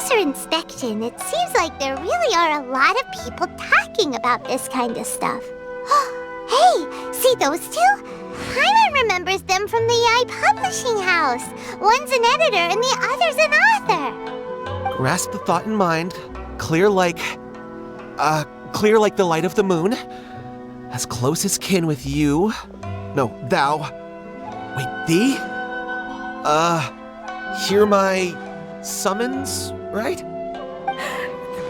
closer inspection, it seems like there really are a lot of people talking about this kind of stuff. Hey, see those two? Paimon remembers them from the Yae Publishing House. One's an editor and the other's an author. Grasp the thought in mind. Clear like the light of the moon. As close as kin with you. No, thou. Wait, thee? Hear my summons, right?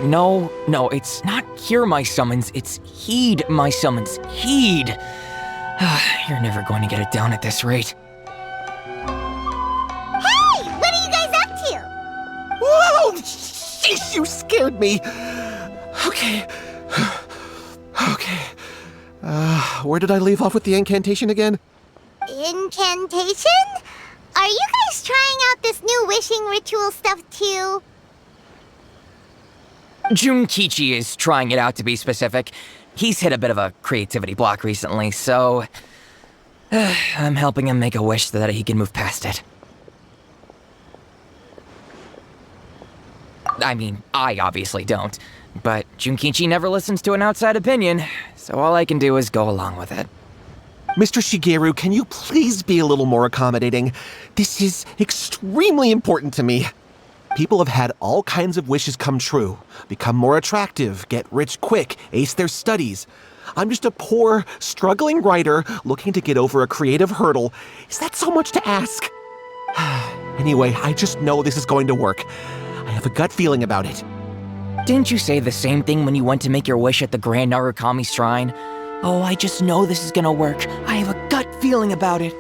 No, it's not hear my summons, it's heed my summons. Heed! You're never going to get it down at this rate. Hey! What are you guys up to? Whoa! Sheesh, you scared me! Okay. Where did I leave off with the incantation again? Incantation? Are you guys trying out this new wishing ritual stuff too? Junkichi is trying it out, to be specific. He's hit a bit of a creativity block recently, so I'm helping him make a wish so that he can move past it. I mean, I obviously don't, but Junkichi never listens to an outside opinion, so all I can do is go along with it. Mr. Shigeru, can you please be a little more accommodating? This is extremely important to me. People have had all kinds of wishes come true. Become more attractive, get rich quick, ace their studies. I'm just a poor, struggling writer looking to get over a creative hurdle. Is that so much to ask? Anyway, I just know this is going to work. I have a gut feeling about it. Didn't you say the same thing when you went to make your wish at the Grand Narukami Shrine? Oh, I just know this is gonna work. I have a gut feeling about it.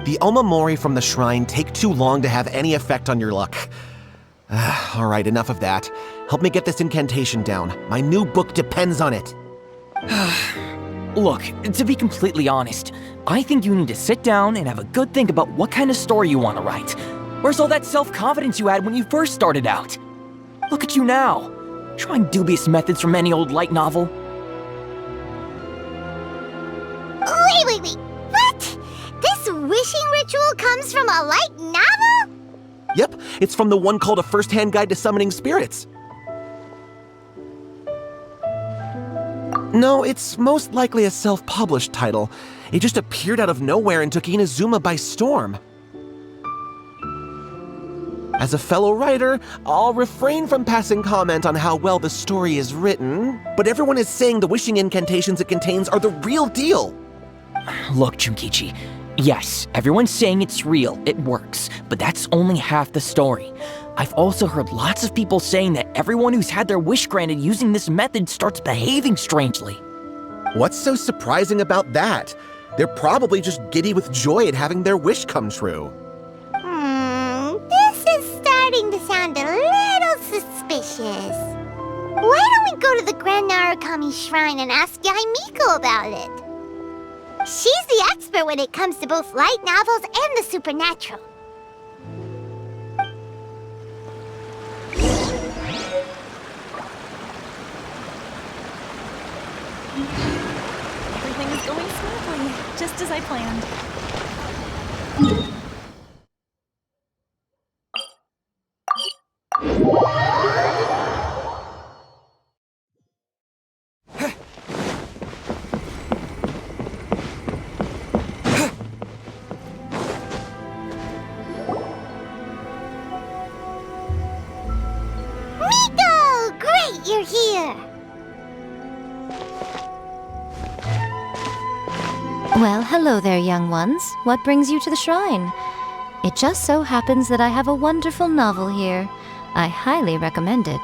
The Omamori from the shrine take too long to have any effect on your luck. All right, enough of that. Help me get this incantation down. My new book depends on it. Look, to be completely honest, I think you need to sit down and have a good think about what kind of story you want to write. Where's all that self-confidence you had when you first started out? Look at you now, trying dubious methods from any old light novel. Wait. What? This wishing ritual comes from a light novel? Yep, it's from the one called A First-Hand Guide to Summoning Spirits. No, it's most likely a self-published title. It just appeared out of nowhere and took Inazuma by storm. As a fellow writer, I'll refrain from passing comment on how well the story is written, but everyone is saying the wishing incantations it contains are the real deal. Look, Junkichi, yes, everyone's saying it's real, it works, but that's only half the story. I've also heard lots of people saying that everyone who's had their wish granted using this method starts behaving strangely. What's so surprising about that? They're probably just giddy with joy at having their wish come true. This is starting to sound a little suspicious. Why don't we go to the Grand Narukami Shrine and ask Yae Miko about it? She's the expert when it comes to both light novels and the supernatural. Everything is going smoothly, just as I planned. Miko! Great, you're here! Well, hello there, young ones. What brings you to the shrine? It just so happens that I have a wonderful novel here. I highly recommend it.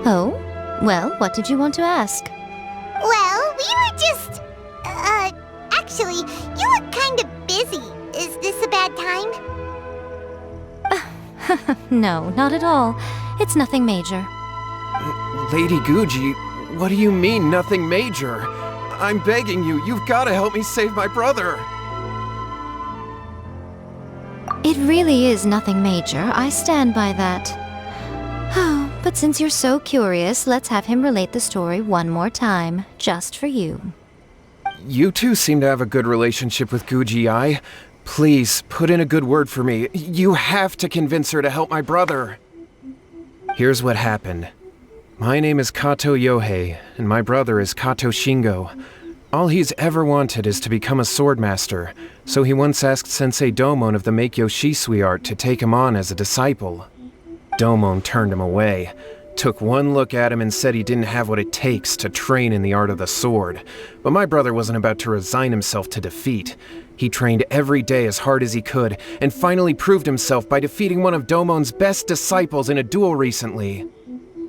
Oh? Well, what did you want to ask? Well, we were just... actually, you look kind of busy. Is this a bad time? No, not at all. It's nothing major. Lady Guji, what do you mean, nothing major? I'm begging you, you've got to help me save my brother. It really is nothing major. I stand by that. Oh, but since you're so curious, let's have him relate the story one more time, just for you. You two seem to have a good relationship with Guji-ai. Please, put in a good word for me. You have to convince her to help my brother. Here's what happened. My name is Kato Yohei, and my brother is Kato Shingo. All he's ever wanted is to become a swordmaster, so he once asked Sensei Domon of the Meikyo Shisui art to take him on as a disciple. Domon turned him away, took one look at him and said he didn't have what it takes to train in the art of the sword. But my brother wasn't about to resign himself to defeat. He trained every day as hard as he could, and finally proved himself by defeating one of Domon's best disciples in a duel recently.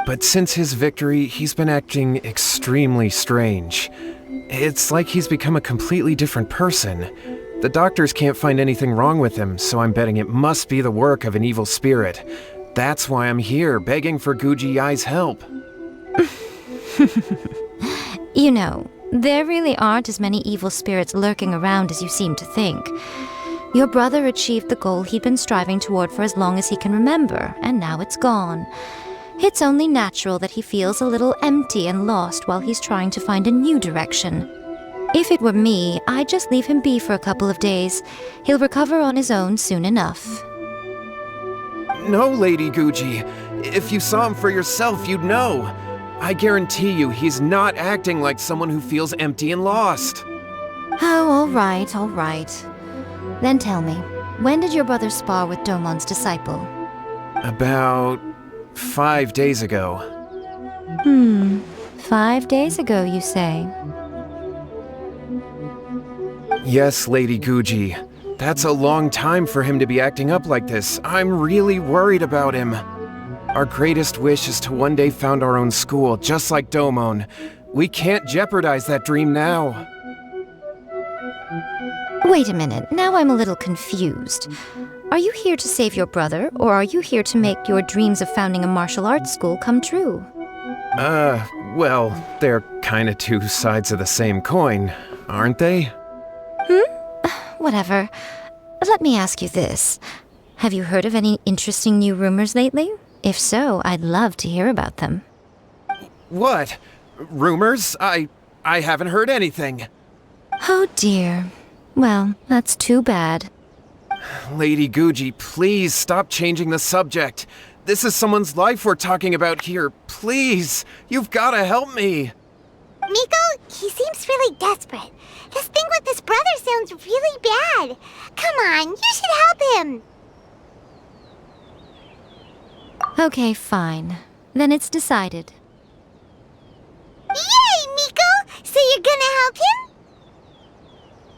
But since his victory, he's been acting extremely strange. It's like he's become a completely different person. The doctors can't find anything wrong with him, so I'm betting it must be the work of an evil spirit. That's why I'm here, begging for Guji Yae's help. You know, there really aren't as many evil spirits lurking around as you seem to think. Your brother achieved the goal he'd been striving toward for as long as he can remember, and now it's gone. It's only natural that he feels a little empty and lost while he's trying to find a new direction. If it were me, I'd just leave him be for a couple of days. He'll recover on his own soon enough. No, Lady Guji. If you saw him for yourself, you'd know. I guarantee you he's not acting like someone who feels empty and lost. Oh, all right, all right. Then tell me, when did your brother spar with Domon's disciple? About 5 days ago. 5 days ago, you say? Yes, Lady Guji. That's a long time for him to be acting up like this. I'm really worried about him. Our greatest wish is to one day found our own school, just like Domon. We can't jeopardize that dream now. Wait a minute, now I'm a little confused. Are you here to save your brother, or are you here to make your dreams of founding a martial arts school come true? Well, they're kinda two sides of the same coin, aren't they? Whatever. Let me ask you this. Have you heard of any interesting new rumors lately? If so, I'd love to hear about them. What? Rumors? I haven't heard anything. Oh dear. Well, that's too bad. Lady Guji, please stop changing the subject. This is someone's life we're talking about here. Please, you've gotta help me. Miko, he seems really desperate. This thing with his brother sounds really bad. Come on, you should help him. Okay, fine. Then it's decided. Yay, Miko! So you're gonna help him?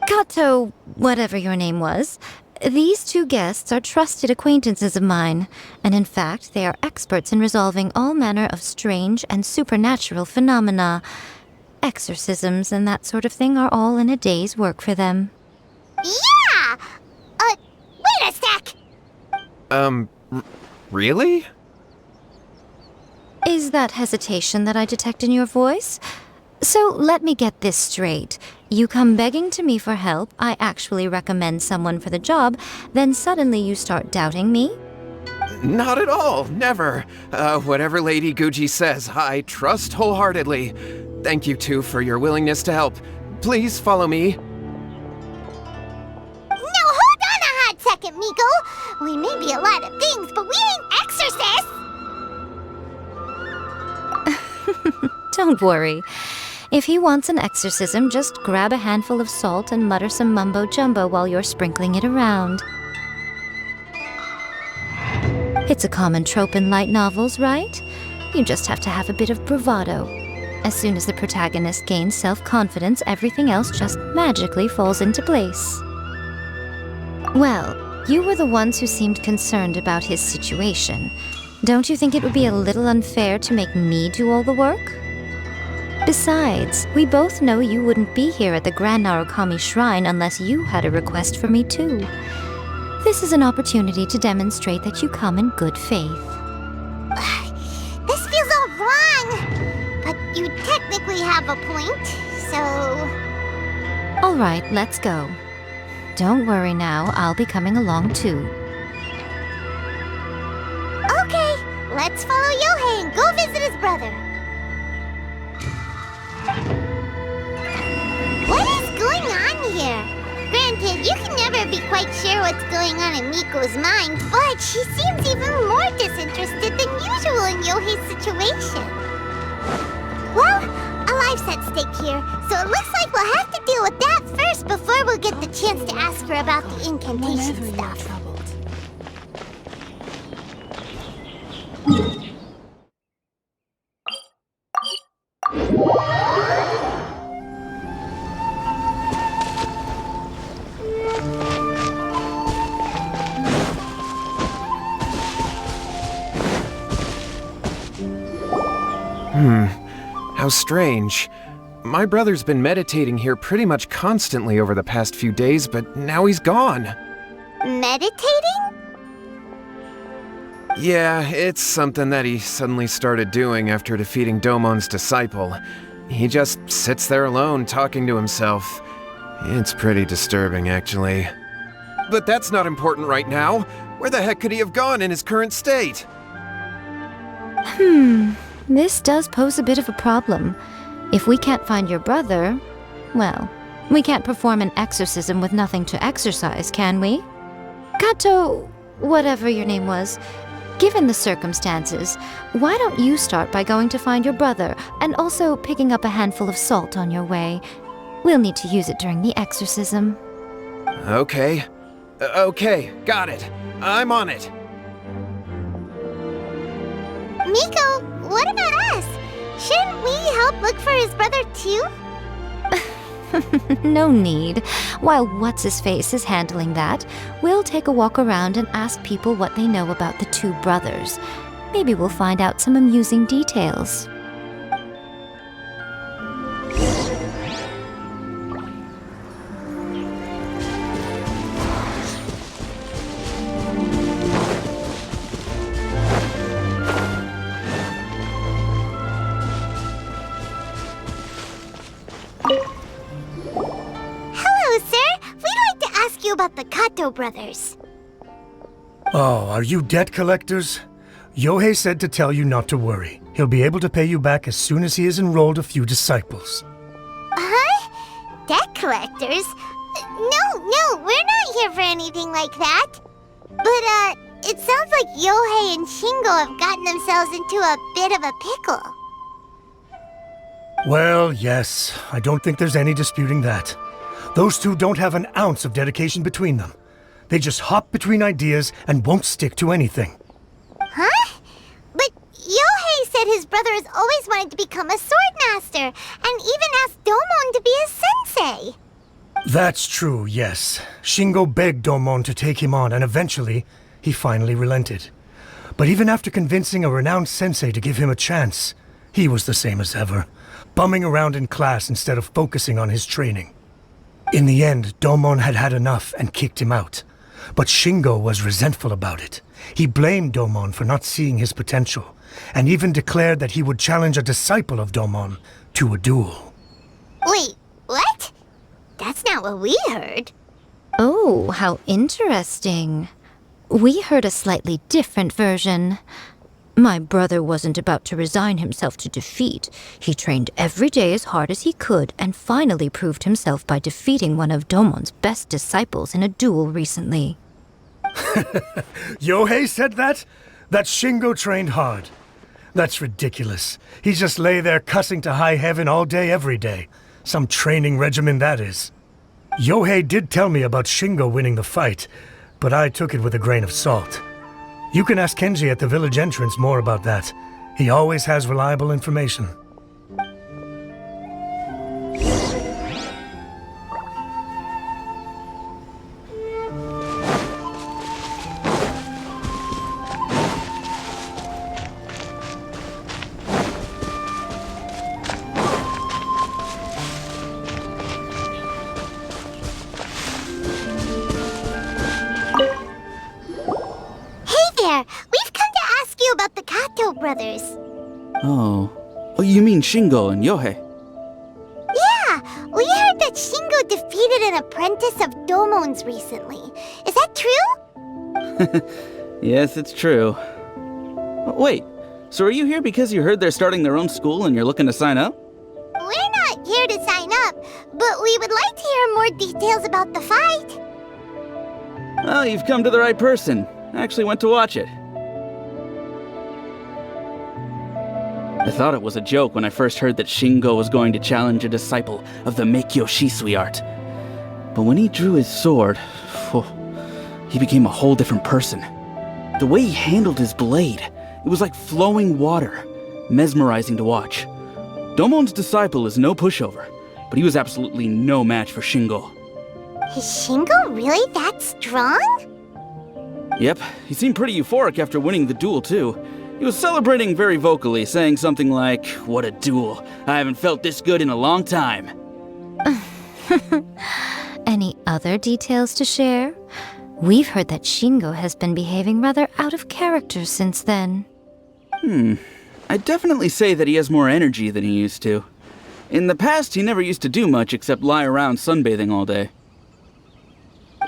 Kato, whatever your name was, these two guests are trusted acquaintances of mine, and in fact, they are experts in resolving all manner of strange and supernatural phenomena. Exorcisms and that sort of thing are all in a day's work for them. Yeah! Wait a sec! Really? Is that hesitation that I detect in your voice? So let me get this straight. You come begging to me for help, I actually recommend someone for the job, then suddenly you start doubting me? Not at all, never. Whatever Lady Guji says, I trust wholeheartedly. Thank you two for your willingness to help. Please follow me. No, hold on a hot second, Miko. We may be a lot of things, but we ain't exorcists. Don't worry. If he wants an exorcism, just grab a handful of salt and mutter some mumbo-jumbo while you're sprinkling it around. It's a common trope in light novels, right? You just have to have a bit of bravado. As soon as the protagonist gains self-confidence, everything else just magically falls into place. Well, you were the ones who seemed concerned about his situation. Don't you think it would be a little unfair to make me do all the work? Besides, we both know you wouldn't be here at the Grand Narukami Shrine unless you had a request for me too. This is an opportunity to demonstrate that you come in good faith. This feels all wrong. But you technically have a point, so... All right, let's go. Don't worry now, I'll be coming along too. Okay, let's follow Yohei and go visit his brother. What is going on here? Granted, you can never be quite quite sure what's going on in Miko's mind, but she seems even more disinterested than usual in Yohei's situation. Well, a life's at stake here, so it looks like we'll have to deal with that first before we'll get the chance to ask her about the incantation Whenever you're stuff. troubled. How strange. My brother's been meditating here pretty much constantly over the past few days, but now he's gone. Meditating? Yeah, it's something that he suddenly started doing after defeating Domon's disciple. He just sits there alone, talking to himself. It's pretty disturbing, actually. But that's not important right now. Where the heck could he have gone in his current state? This does pose a bit of a problem. If we can't find your brother, well, we can't perform an exorcism with nothing to exorcise, can we? Kato, whatever your name was, given the circumstances, why don't you start by going to find your brother and also picking up a handful of salt on your way? We'll need to use it during the exorcism. Okay. Okay, got it. I'm on it. Miko, what about us? Shouldn't we help look for his brother too? No need. While What's-His-Face is handling that, we'll take a walk around and ask people what they know about the two brothers. Maybe we'll find out some amusing details. About the Kato brothers. Oh, are you debt collectors? Yohei said to tell you not to worry. He'll be able to pay you back as soon as he has enrolled a few disciples. Huh? Debt collectors? No, we're not here for anything like that. But, it sounds like Yohei and Shingo have gotten themselves into a bit of a pickle. Well, yes, I don't think there's any disputing that. Those two don't have an ounce of dedication between them. They just hop between ideas and won't stick to anything. Huh? But Yohei said his brother has always wanted to become a sword master, and even asked Domon to be his sensei. That's true, yes. Shingo begged Domon to take him on, and eventually, he finally relented. But even after convincing a renowned sensei to give him a chance, he was the same as ever, bumming around in class instead of focusing on his training. In the end, Domon had had enough and kicked him out. But Shingo was resentful about it. He blamed Domon for not seeing his potential, and even declared that he would challenge a disciple of Domon to a duel. Wait, what? That's not what we heard. Oh, how interesting. We heard a slightly different version. My brother wasn't about to resign himself to defeat. He trained every day as hard as he could and finally proved himself by defeating one of Domon's best disciples in a duel recently. Yohei said that? That Shingo trained hard. That's ridiculous. He just lay there cussing to high heaven all day every day. Some training regimen that is. Yohei did tell me about Shingo winning the fight, but I took it with a grain of salt. You can ask Kenji at the village entrance more about that. He always has reliable information. About the Kato brothers. Oh, you mean Shingo and Yohei? Yeah, we heard that Shingo defeated an apprentice of Domon's recently. Is that true? Yes, it's true. Wait, so are you here because you heard they're starting their own school and you're looking to sign up? We're not here to sign up, but we would like to hear more details about the fight. Well, you've come to the right person. I actually went to watch it. I thought it was a joke when I first heard that Shingo was going to challenge a disciple of the Meikyo Shisui art. But when he drew his sword, he became a whole different person. The way he handled his blade, it was like flowing water, mesmerizing to watch. Domon's disciple is no pushover, but he was absolutely no match for Shingo. Is Shingo really that strong? Yep, he seemed pretty euphoric after winning the duel too. He was celebrating very vocally, saying something like, "What a duel. I haven't felt this good in a long time." Any other details to share? We've heard that Shingo has been behaving rather out of character since then. I'd definitely say that he has more energy than he used to. In the past, he never used to do much except lie around sunbathing all day.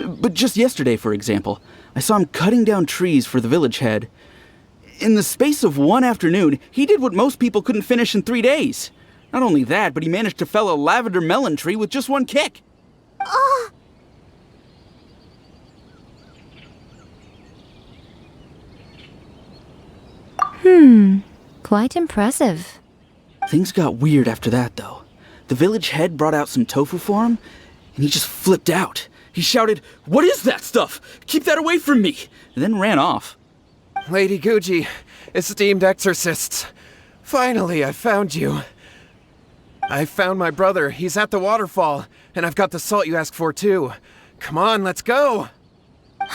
But just yesterday, for example, I saw him cutting down trees for the village head. In the space of one afternoon, he did what most people couldn't finish in 3 days. Not only that, but he managed to fell a lavender melon tree with just one kick. Oh, Quite impressive. Things got weird after that, though. The village head brought out some tofu for him, and he just flipped out. He shouted, "What is that stuff? Keep that away from me!" and then ran off. Lady Guji, esteemed exorcists. Finally, I found you. I found my brother. He's at the waterfall, and I've got the salt you asked for, too. Come on, let's go!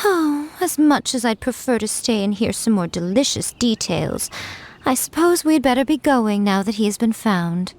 Oh, as much as I'd prefer to stay and hear some more delicious details, I suppose we'd better be going now that he has been found.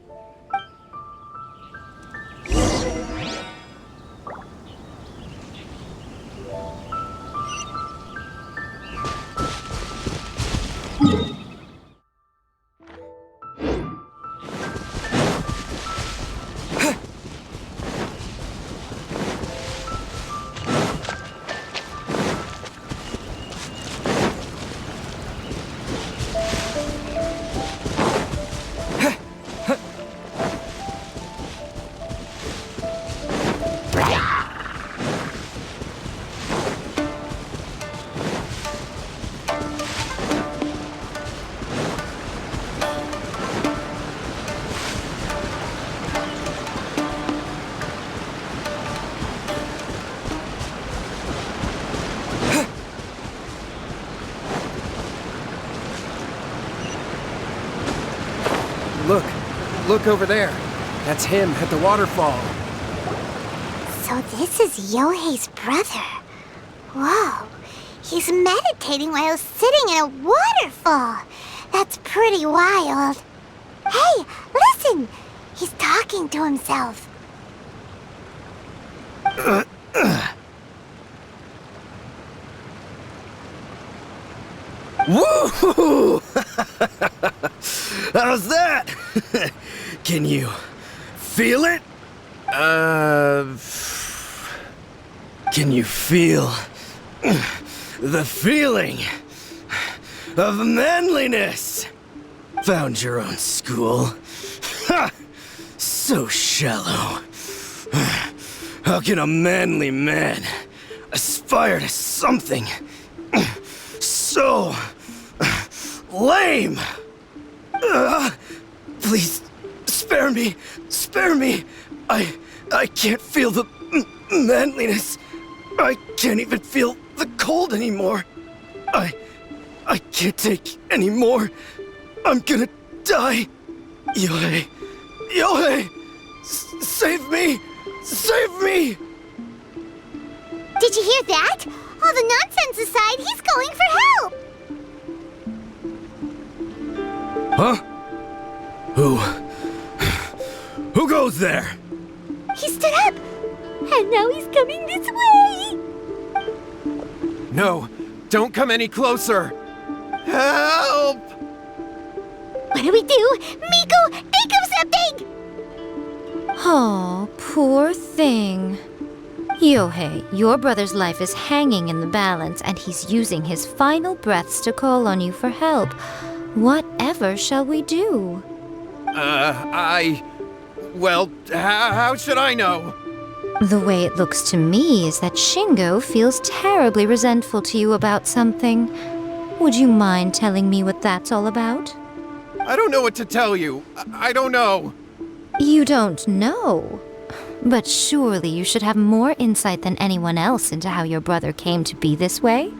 Look over there. That's him at the waterfall. so this is Yohei's brother. Whoa, he's meditating while sitting in a waterfall. That's pretty wild. Hey, listen! He's talking to himself. Woo! How's that? Can you feel it? Can you feel the feeling of manliness? Found your own school? Ha! So shallow. How can a manly man aspire to something so lame? Please, spare me. Spare me. I can't feel the manliness. I can't even feel the cold anymore. I can't take any more. I'm gonna die. Yohei. Yohei! Save me! Save me! Did you hear that? All the nonsense aside, he's going for help! Huh? Who goes there? He stood up! And now he's coming this way! No, don't come any closer. Help! What do we do? Miko, think of something! Oh, poor thing. Yohei, your brother's life is hanging in the balance, and he's using his final breaths to call on you for help. Whatever shall we do? Well, how should I know? The way it looks to me is that Shingo feels terribly resentful to you about something. Would you mind telling me what that's all about? I don't know what to tell you. I don't know. You don't know? But surely you should have more insight than anyone else into how your brother came to be this way?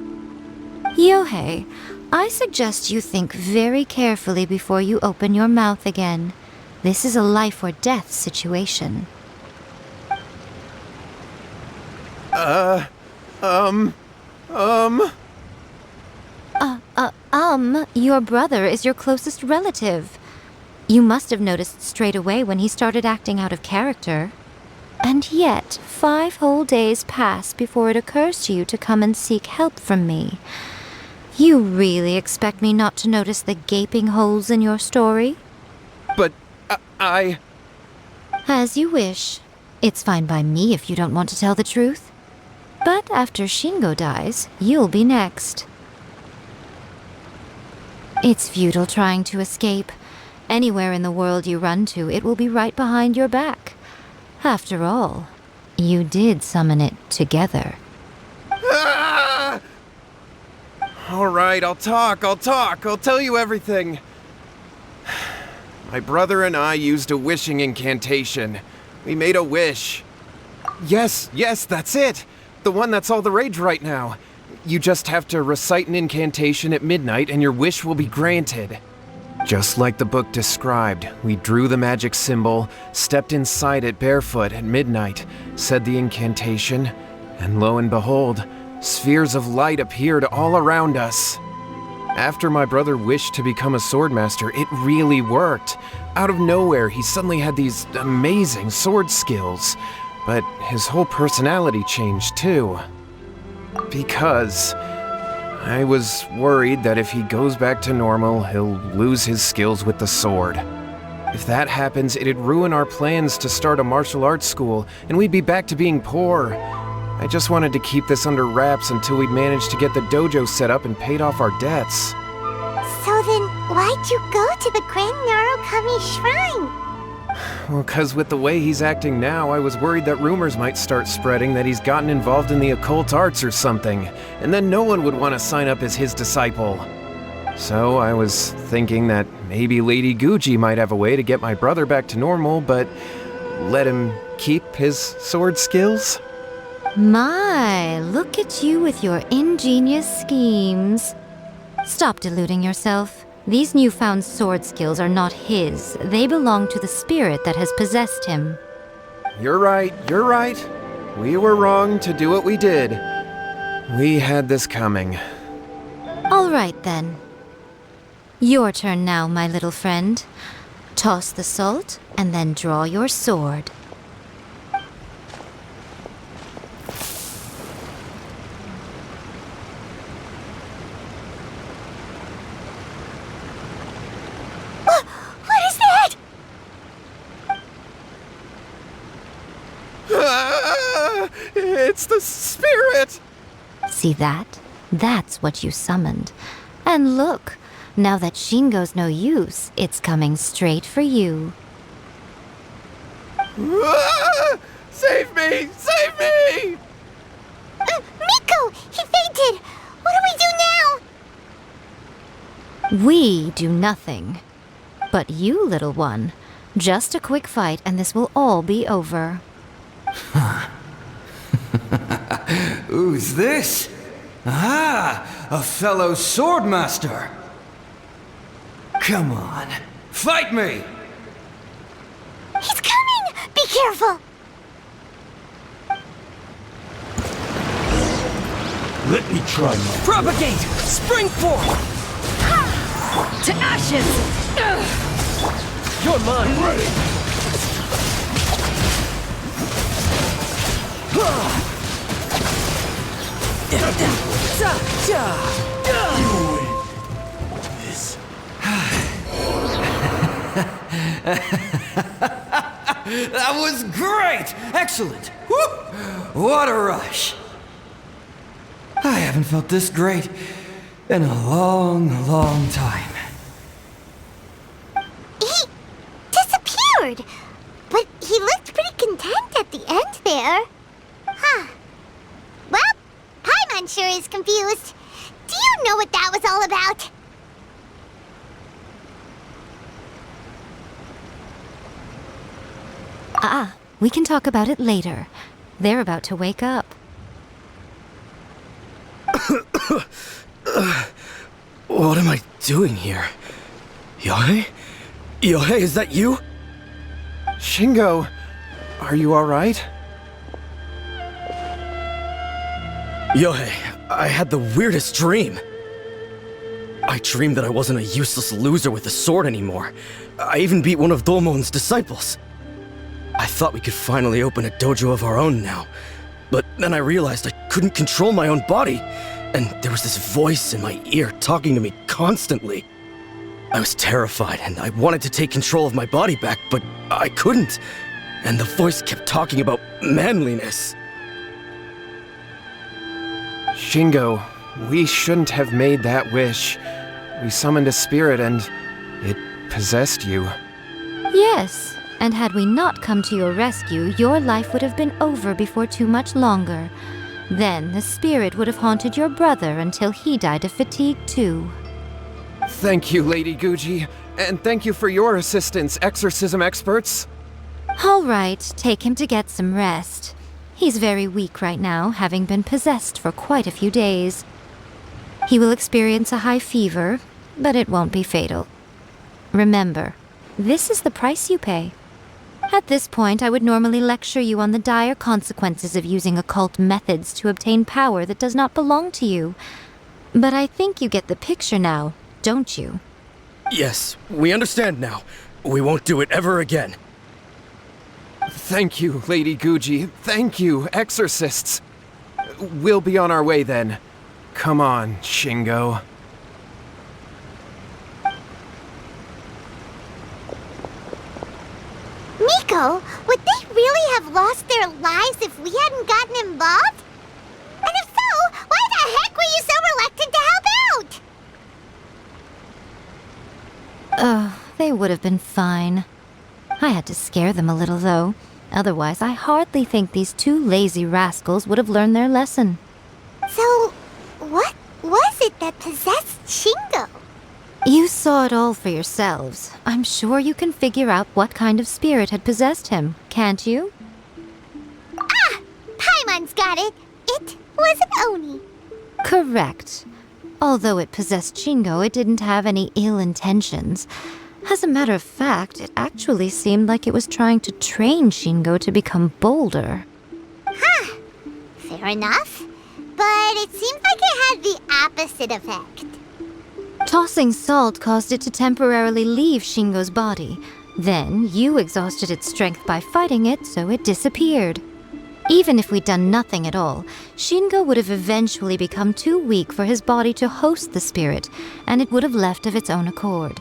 Yohei, I suggest you think very carefully before you open your mouth again. This is a life or death situation. Your brother is your closest relative. You must have noticed straight away when he started acting out of character. And yet, 5 whole days pass before it occurs to you to come and seek help from me. You really expect me not to notice the gaping holes in your story? But I... As you wish. It's fine by me if you don't want to tell the truth. But after Shingo dies, you'll be next. It's futile trying to escape. Anywhere in the world you run to, it will be right behind your back. After all, you did summon it together. Ah! All right, I'll talk. I'll tell you everything. My brother and I used a wishing incantation. We made a wish. Yes, that's it. The one that's all the rage right now. You just have to recite an incantation at midnight and your wish will be granted. Just like the book described, we drew the magic symbol, stepped inside it barefoot at midnight, said the incantation, and lo and behold, spheres of light appeared all around us. After my brother wished to become a swordmaster, it really worked. Out of nowhere, he suddenly had these amazing sword skills, but his whole personality changed too. Because I was worried that if he goes back to normal, he'll lose his skills with the sword. If that happens, it'd ruin our plans to start a martial arts school, and we'd be back to being poor. I just wanted to keep this under wraps until we'd managed to get the dojo set up and paid off our debts. So then, why'd you go to the Grand Narukami Shrine? Well, 'cause with the way he's acting now, I was worried that rumors might start spreading that he's gotten involved in the occult arts or something, and then no one would want to sign up as his disciple. So I was thinking that maybe Lady Guji might have a way to get my brother back to normal, but let him keep his sword skills? My, look at you with your ingenious schemes. Stop deluding yourself. These newfound sword skills are not his. They belong to the spirit that has possessed him. You're right. We were wrong to do what we did. We had this coming. All right, then. Your turn now, my little friend. Toss the salt, and then draw your sword. What is that? It's the spirit! See that? That's what you summoned. And look, now that Shingo's no use, it's coming straight for you. Save me! Save me! Miko! He fainted! What do we do now? We do nothing. But you, little one, just a quick fight and this will all be over. Who's this? Ah, a fellow swordmaster. Come on, fight me! He's coming! Be careful! Let me try my... Propagate! Spring forth! To ashes! You're mine! Ready! This. That was great! Excellent! Woo! What a rush! I haven't felt this great in a long, long time. He disappeared! But he looked pretty content at the end there. there. Huh. Well, Paimon sure is confused. Do you know what that was all about? We can talk about it later. They're about to wake up. What am I doing here? Yae? Yae, is that you? Shingo, are you alright? Yae, I had the weirdest dream. I dreamed that I wasn't a useless loser with a sword anymore. I even beat one of Domon's disciples. I thought we could finally open a dojo of our own now. But then I realized I couldn't control my own body, and there was this voice in my ear talking to me constantly. I was terrified, and I wanted to take control of my body back, but I couldn't. And the voice kept talking about manliness. Shingo, we shouldn't have made that wish. We summoned a spirit and it possessed you. Yes, and had we not come to your rescue, your life would have been over before too much longer. Then the spirit would have haunted your brother until he died of fatigue too. Thank you, Lady Guji, and thank you for your assistance, exorcism experts. All right, take him to get some rest. He's very weak right now, having been possessed for quite a few days. He will experience a high fever, but it won't be fatal. Remember, this is the price you pay. At this point, I would normally lecture you on the dire consequences of using occult methods to obtain power that does not belong to you. But I think you get the picture now, don't you? Yes, we understand now. We won't do it ever again. Thank you, Lady Guji. Thank you, exorcists. We'll be on our way then. Come on, Shingo. Miko, would they really have lost their lives if we hadn't gotten involved? And if so, why the heck were you so reluctant to help out? They would have been fine. I had to scare them a little, though. Otherwise, I hardly think these two lazy rascals would have learned their lesson. So, what was it that possessed Shingo? You saw it all for yourselves. I'm sure you can figure out what kind of spirit had possessed him, can't you? Ah! Paimon's got it. It was an Oni. Correct. Although it possessed Shingo, it didn't have any ill intentions. As a matter of fact, it actually seemed like it was trying to train Shingo to become bolder. Huh. Fair enough. But it seems like it had the opposite effect. Tossing salt caused it to temporarily leave Shingo's body. Then, you exhausted its strength by fighting it, so it disappeared. Even if we'd done nothing at all, Shingo would have eventually become too weak for his body to host the spirit, and it would have left of its own accord.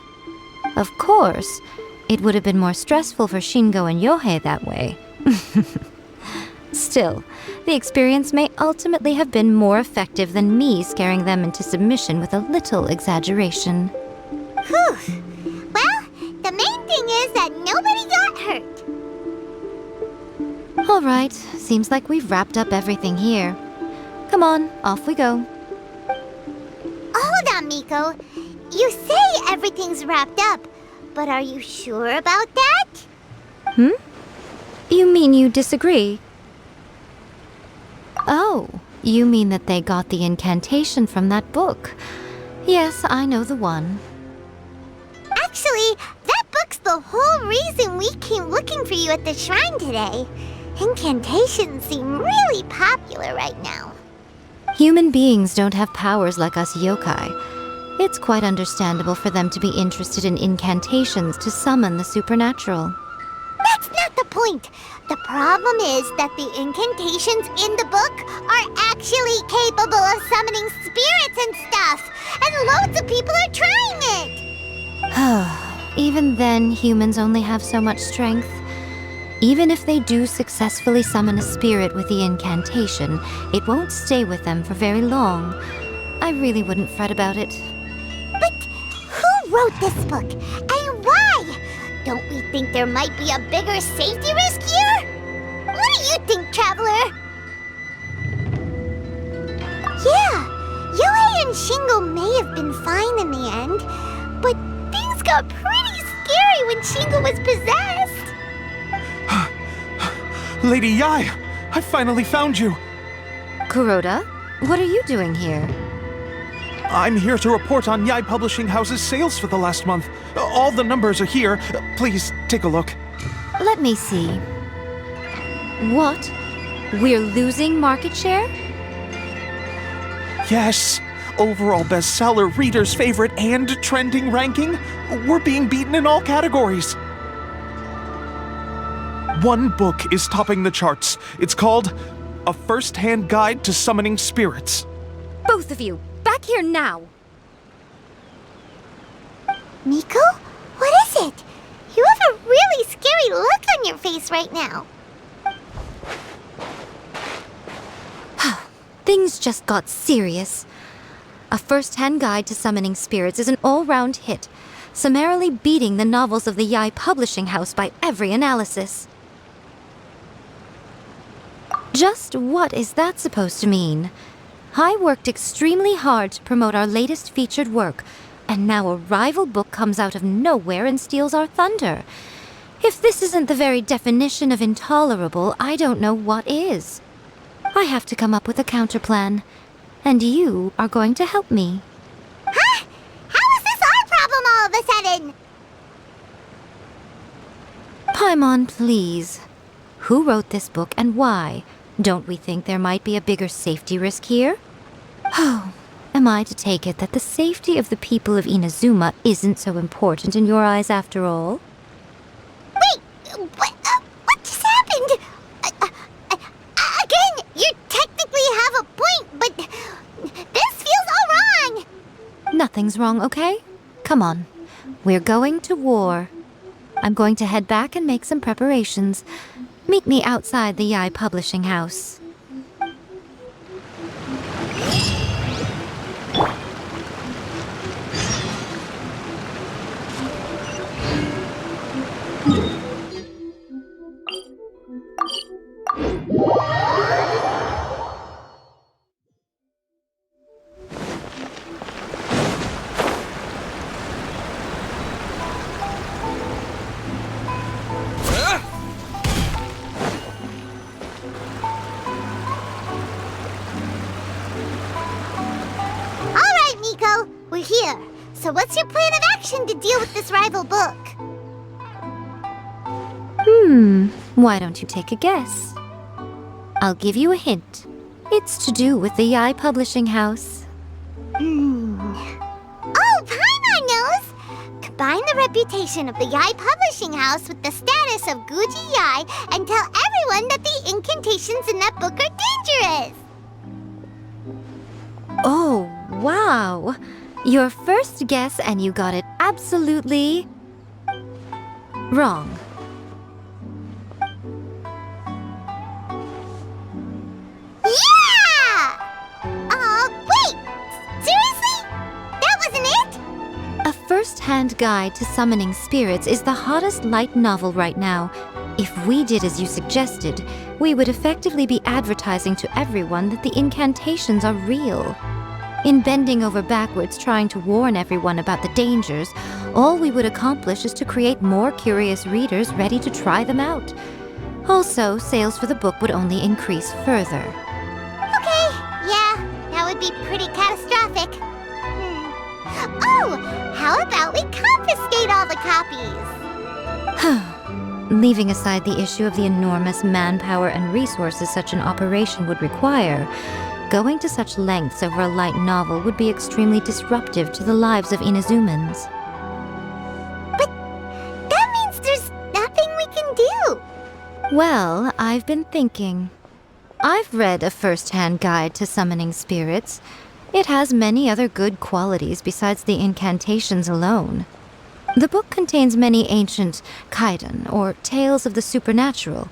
Of course, it would have been more stressful for Shingo and Yohei that way. Still, the experience may ultimately have been more effective than me scaring them into submission with a little exaggeration. Whew. Well, the main thing is that nobody got hurt. All right, seems like we've wrapped up everything here. Come on, off we go. Hold on, Miko. You say everything's wrapped up, but are you sure about that? You mean you disagree? Oh, you mean that they got the incantation from that book. Yes, I know the one. Actually, that book's the whole reason we came looking for you at the shrine today. Incantations seem really popular right now. Human beings don't have powers like us yokai. It's quite understandable for them to be interested in incantations to summon the supernatural. That's not the point. The problem is that the incantations in the book are actually capable of summoning spirits and stuff, and loads of people are trying it. Even then, humans only have so much strength. Even if they do successfully summon a spirit with the incantation, it won't stay with them for very long. I really wouldn't fret about it. But who wrote this book, and why? Don't we think there might be a bigger safety risk here? What do you think, Traveler? Yeah, Yae and Shingo may have been fine in the end, but things got pretty scary when Shingo was possessed. Lady Yae, I finally found you. Kuroda, what are you doing here? I'm here to report on Yae Publishing House's sales for the last month. All the numbers are here. Please take a look. Let me see. What? We're losing market share? Yes. Overall bestseller, readers' favorite, and trending ranking. We're being beaten in all categories. One book is topping the charts. It's called A First-Hand Guide to Summoning Spirits. Both of you, back here now! Miko? What is it? You have a really scary look on your face right now. Things just got serious. A First-Hand Guide to Summoning Spirits is an all-round hit, summarily beating the novels of the Yae Publishing House by every analysis. Just what is that supposed to mean? I worked extremely hard to promote our latest featured work, and now a rival book comes out of nowhere and steals our thunder. If this isn't the very definition of intolerable, I don't know what is. I have to come up with a counterplan, and you are going to help me. Huh? How is this our problem all of a sudden? Paimon, please. Who wrote this book and why? Don't we think there might be a bigger safety risk here? Oh, am I to take it that the safety of the people of Inazuma isn't so important in your eyes after all? Wait, what just happened? Again, you technically have a point, but this feels all wrong. Nothing's wrong, okay? Come on. We're going to war. I'm going to head back and make some preparations. Meet me outside the Yae Publishing House. We're here. So what's your plan of action to deal with this rival book? Why don't you take a guess? I'll give you a hint. It's to do with the Yae Publishing House. Oh, Paimon knows! Combine the reputation of the Yae Publishing House with the status of Guji Yae and tell everyone that the incantations in that book are dangerous! Oh, wow! Your first guess and you got it absolutely wrong. Yeah! Wait! Seriously? That wasn't it? A First-Hand Guide to Summoning Spirits is the hottest light novel right now. If we did as you suggested, we would effectively be advertising to everyone that the incantations are real. In bending over backwards trying to warn everyone about the dangers, all we would accomplish is to create more curious readers ready to try them out. Also, sales for the book would only increase further. Okay, yeah, that would be pretty catastrophic. Oh, how about we confiscate all the copies? Leaving aside the issue of the enormous manpower and resources such an operation would require, going to such lengths over a light novel would be extremely disruptive to the lives of Inazumans. But that means there's nothing we can do. Well, I've been thinking. I've read A First-Hand Guide to Summoning Spirits. It has many other good qualities besides the incantations alone. The book contains many ancient kaiden, or tales of the supernatural,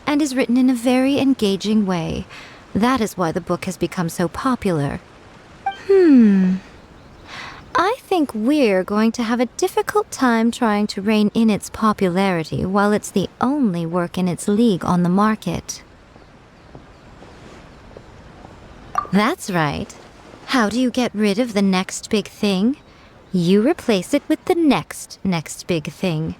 and is written in a very engaging way. That is why the book has become so popular. I think we're going to have a difficult time trying to rein in its popularity while it's the only work in its league on the market. That's right. How do you get rid of the next big thing? You replace it with the next big thing.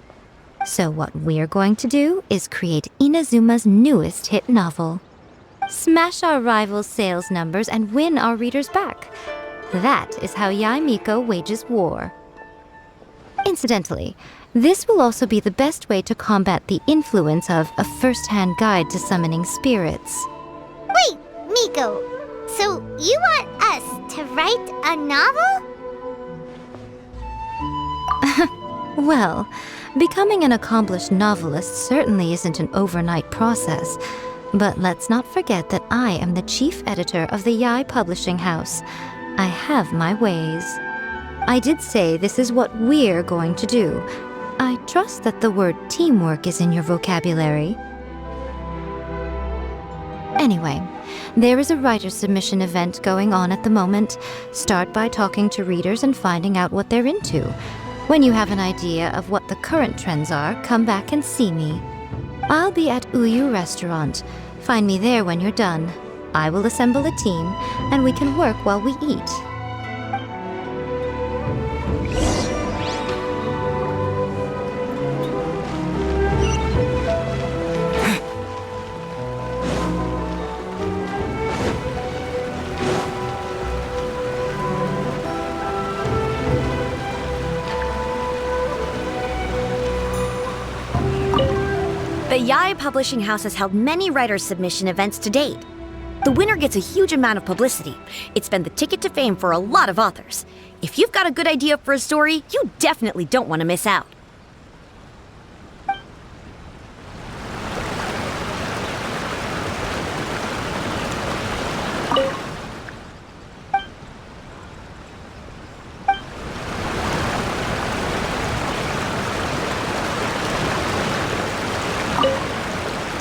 So what we're going to do is create Inazuma's newest hit novel. Smash our rivals' sales numbers and win our readers back. That is how Yae Miko wages war. Incidentally, this will also be the best way to combat the influence of a first-hand guide to summoning spirits. Wait, Miko, so you want us to write a novel? Well, becoming an accomplished novelist certainly isn't an overnight process. But let's not forget that I am the chief editor of the Yae Publishing House. I have my ways. I did say this is what we're going to do. I trust that the word teamwork is in your vocabulary. Anyway, there is a writer submission event going on at the moment. Start by talking to readers and finding out what they're into. When you have an idea of what the current trends are, come back and see me. I'll be at Uyu Restaurant. Find me there when you're done. I will assemble a team, and we can work while we eat. The Yae Publishing House has held many writer submission events to date. The winner gets a huge amount of publicity. It's been the ticket to fame for a lot of authors. If you've got a good idea for a story, you definitely don't want to miss out.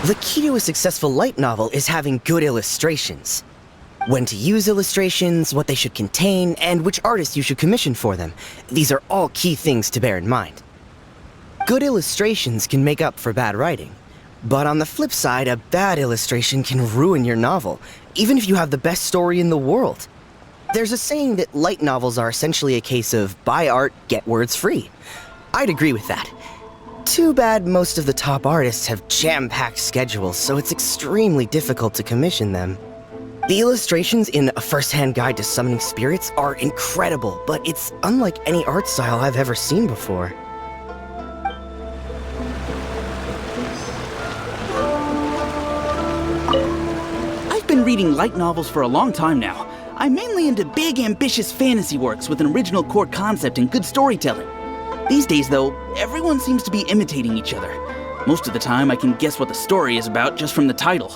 The key to a successful light novel is having good illustrations. When to use illustrations, what they should contain, and which artist you should commission for them. These are all key things to bear in mind. Good illustrations can make up for bad writing. But on the flip side, a bad illustration can ruin your novel, even if you have the best story in the world. There's a saying that light novels are essentially a case of buy art, get words free. I'd agree with that. Too bad most of the top artists have jam-packed schedules, so it's extremely difficult to commission them. The illustrations in A First-Hand Guide to Summoning Spirits are incredible, but it's unlike any art style I've ever seen before. I've been reading light novels for a long time now. I'm mainly into big, ambitious fantasy works with an original core concept and good storytelling. These days, though, everyone seems to be imitating each other. Most of the time, I can guess what the story is about just from the title.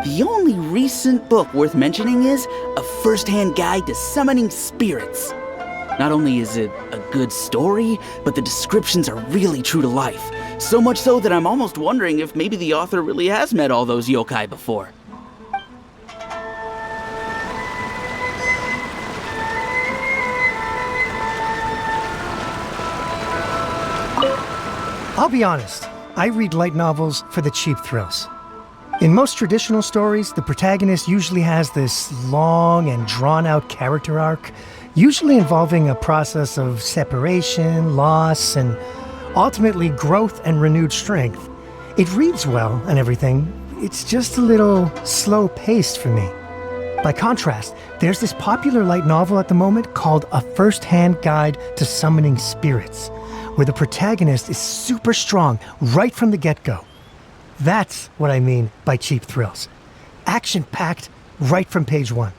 The only recent book worth mentioning is A First-Hand Guide to Summoning Spirits. Not only is it a good story, but the descriptions are really true to life. So much so that I'm almost wondering if maybe the author really has met all those yokai before. I'll be honest, I read light novels for the cheap thrills. In most traditional stories, the protagonist usually has this long and drawn-out character arc, usually involving a process of separation, loss, and ultimately growth and renewed strength. It reads well and everything, it's just a little slow-paced for me. By contrast, there's this popular light novel at the moment called A First-Hand Guide to Summoning Spirits, where the protagonist is super strong right from the get-go. That's what I mean by cheap thrills. Action-packed right from page one.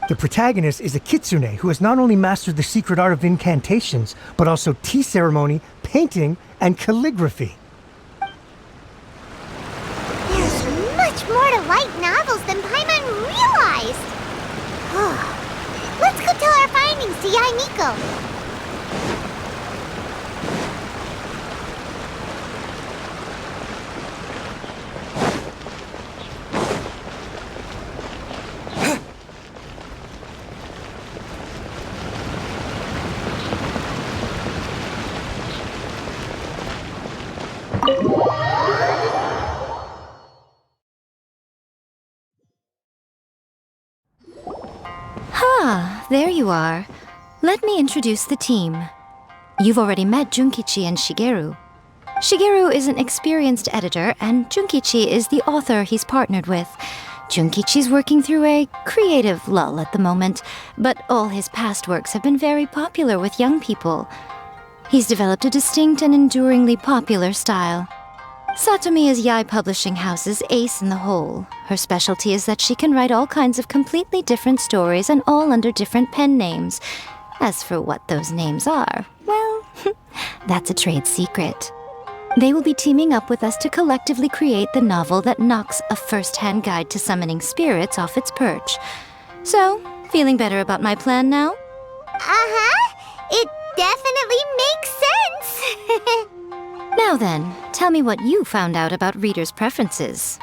The protagonist is a kitsune who has not only mastered the secret art of incantations, but also tea ceremony, painting, and calligraphy. There's much more to light novels than Paimon realized. Let's go tell our findings to Yae Miko. there you are. Let me introduce the team. You've already met Junkichi and Shigeru. Shigeru is an experienced editor, and Junkichi is the author he's partnered with. Junkichi's working through a creative lull at the moment, but all his past works have been very popular with young people. He's developed a distinct and enduringly popular style. Satomi is Yae Publishing House's ace in the hole. Her specialty is that she can write all kinds of completely different stories and all under different pen names. As for what those names are, well, that's a trade secret. They will be teaming up with us to collectively create the novel that knocks a first-hand guide to summoning spirits off its perch. So, feeling better about my plan now? Uh-huh. It definitely makes sense. Now then, tell me what you found out about readers' preferences.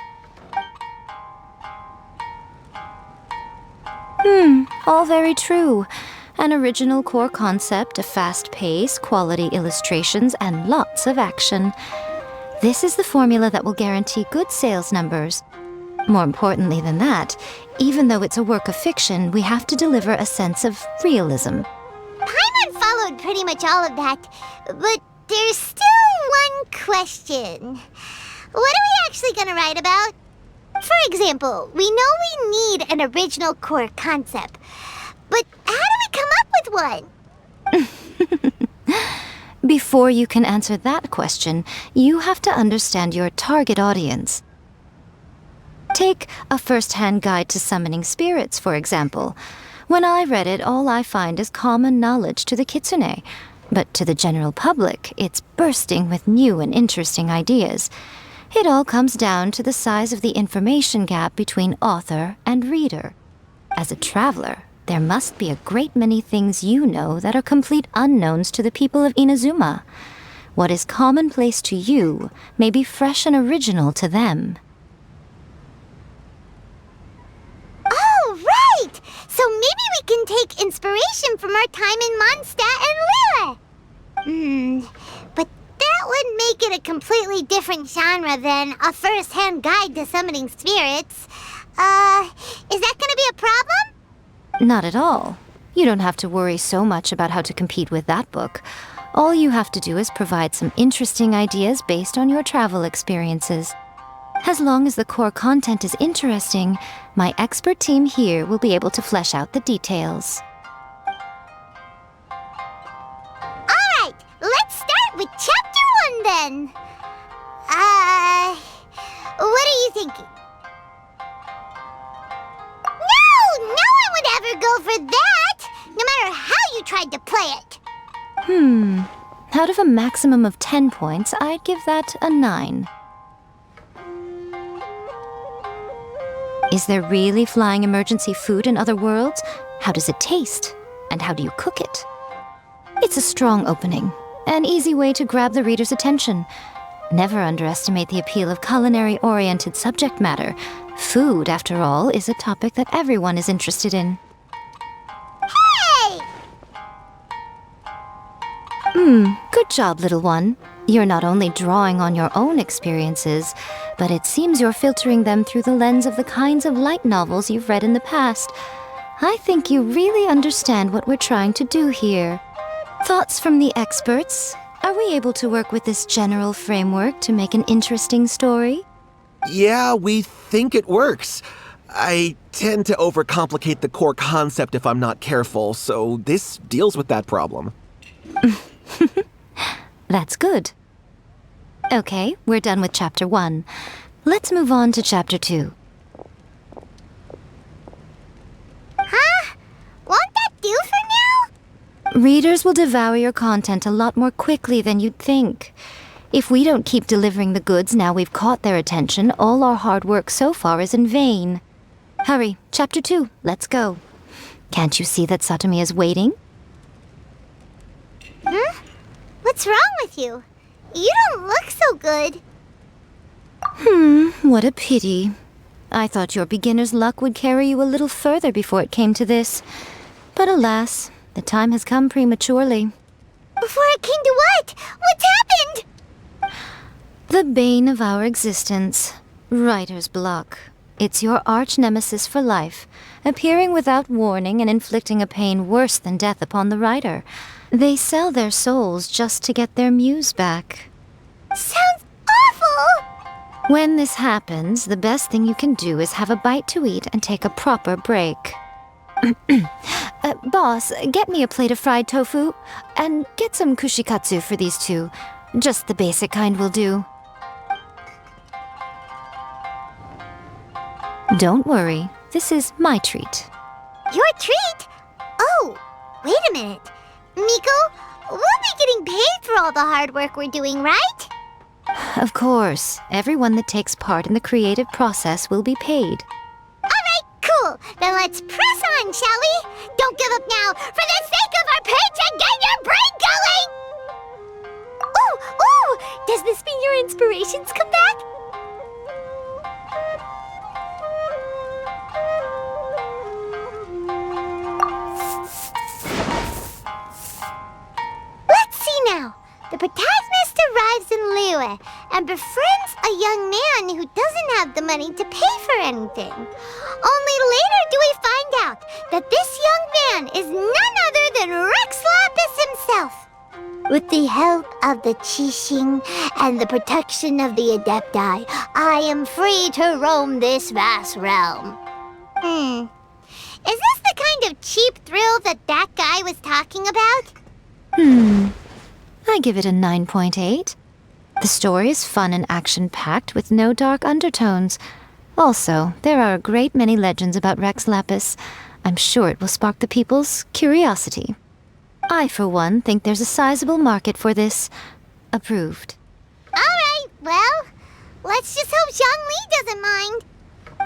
All very true. An original core concept, a fast pace, quality illustrations, and lots of action. This is the formula that will guarantee good sales numbers. More importantly than that, even though it's a work of fiction, we have to deliver a sense of realism. Paimon followed pretty much all of that, but there's still one question. What are we actually gonna write about? For example, we know we need an original core concept, but how do we come up with one? Before you can answer that question, you have to understand your target audience. Take A First-Hand Guide to Summoning Spirits, for example. When I read it, all I find is common knowledge to the kitsune. But to the general public, it's bursting with new and interesting ideas. It all comes down to the size of the information gap between author and reader. As a traveler, there must be a great many things you know that are complete unknowns to the people of Inazuma. What is commonplace to you may be fresh and original to them. Oh, right! So maybe we can take inspiration from our time in Mondstadt and Lille. But that would make it a completely different genre than A First-Hand Guide to Summoning Spirits. Is that gonna be a problem? Not at all. You don't have to worry so much about how to compete with that book. All you have to do is provide some interesting ideas based on your travel experiences. As long as the core content is interesting, my expert team here will be able to flesh out the details. Alright, let's start with Chapter 1 then. What are you thinking? No one would ever go for that, no matter how you tried to play it. Out of a maximum of 10 points, I'd give that a 9. Is there really flying emergency food in other worlds? How does it taste? And how do you cook it? It's a strong opening, an easy way to grab the reader's attention. Never underestimate the appeal of culinary-oriented subject matter. Food, after all, is a topic that everyone is interested in. Hey! Good job, little one. You're not only drawing on your own experiences, but it seems you're filtering them through the lens of the kinds of light novels you've read in the past. I think you really understand what we're trying to do here. Thoughts from the experts? Are we able to work with this general framework to make an interesting story? Yeah, we think it works. I tend to overcomplicate the core concept if I'm not careful, so this deals with that problem. That's good. Okay, we're done with Chapter 1. Let's move on to Chapter 2. Huh? Won't that do for now? Readers will devour your content a lot more quickly than you'd think. If we don't keep delivering the goods now we've caught their attention, all our hard work so far is in vain. Hurry, Chapter 2, let's go. Can't you see that Satomi is waiting? Huh? What's wrong with you? You don't look so good. What a pity. I thought your beginner's luck would carry you a little further before it came to this. But alas, the time has come prematurely. Before it came to what? What's happened? The bane of our existence. Writer's block. It's your arch nemesis for life, appearing without warning and inflicting a pain worse than death upon the writer. They sell their souls just to get their muse back. Sounds awful! When this happens, the best thing you can do is have a bite to eat and take a proper break. Boss, get me a plate of fried tofu, and get some kushikatsu for these two. Just the basic kind will do. Don't worry, this is my treat. Your treat? Oh, wait a minute. Miko, we'll be getting paid for all the hard work we're doing, right? Of course, everyone that takes part in the creative process will be paid. Alright, cool. Then let's press on, shall we? Don't give up now. For the sake of our paycheck, get your brain going! Ooh! Does this mean your inspirations come back? Let's see now. The protagonist arrives in Liyue and befriends a young man who doesn't have the money to pay for anything. Only later do we find out that this young man is none other than Rex Lapis himself. With the help of the Qixing and the protection of the Adepti, I am free to roam this vast realm. Is this the kind of cheap thrill that guy was talking about? I give it a 9.8. The story is fun and action-packed with no dark undertones. Also, there are a great many legends about Rex Lapis. I'm sure it will spark the people's curiosity. I, for one, think there's a sizable market for this. Approved. Alright, well, let's just hope Zhongli doesn't mind.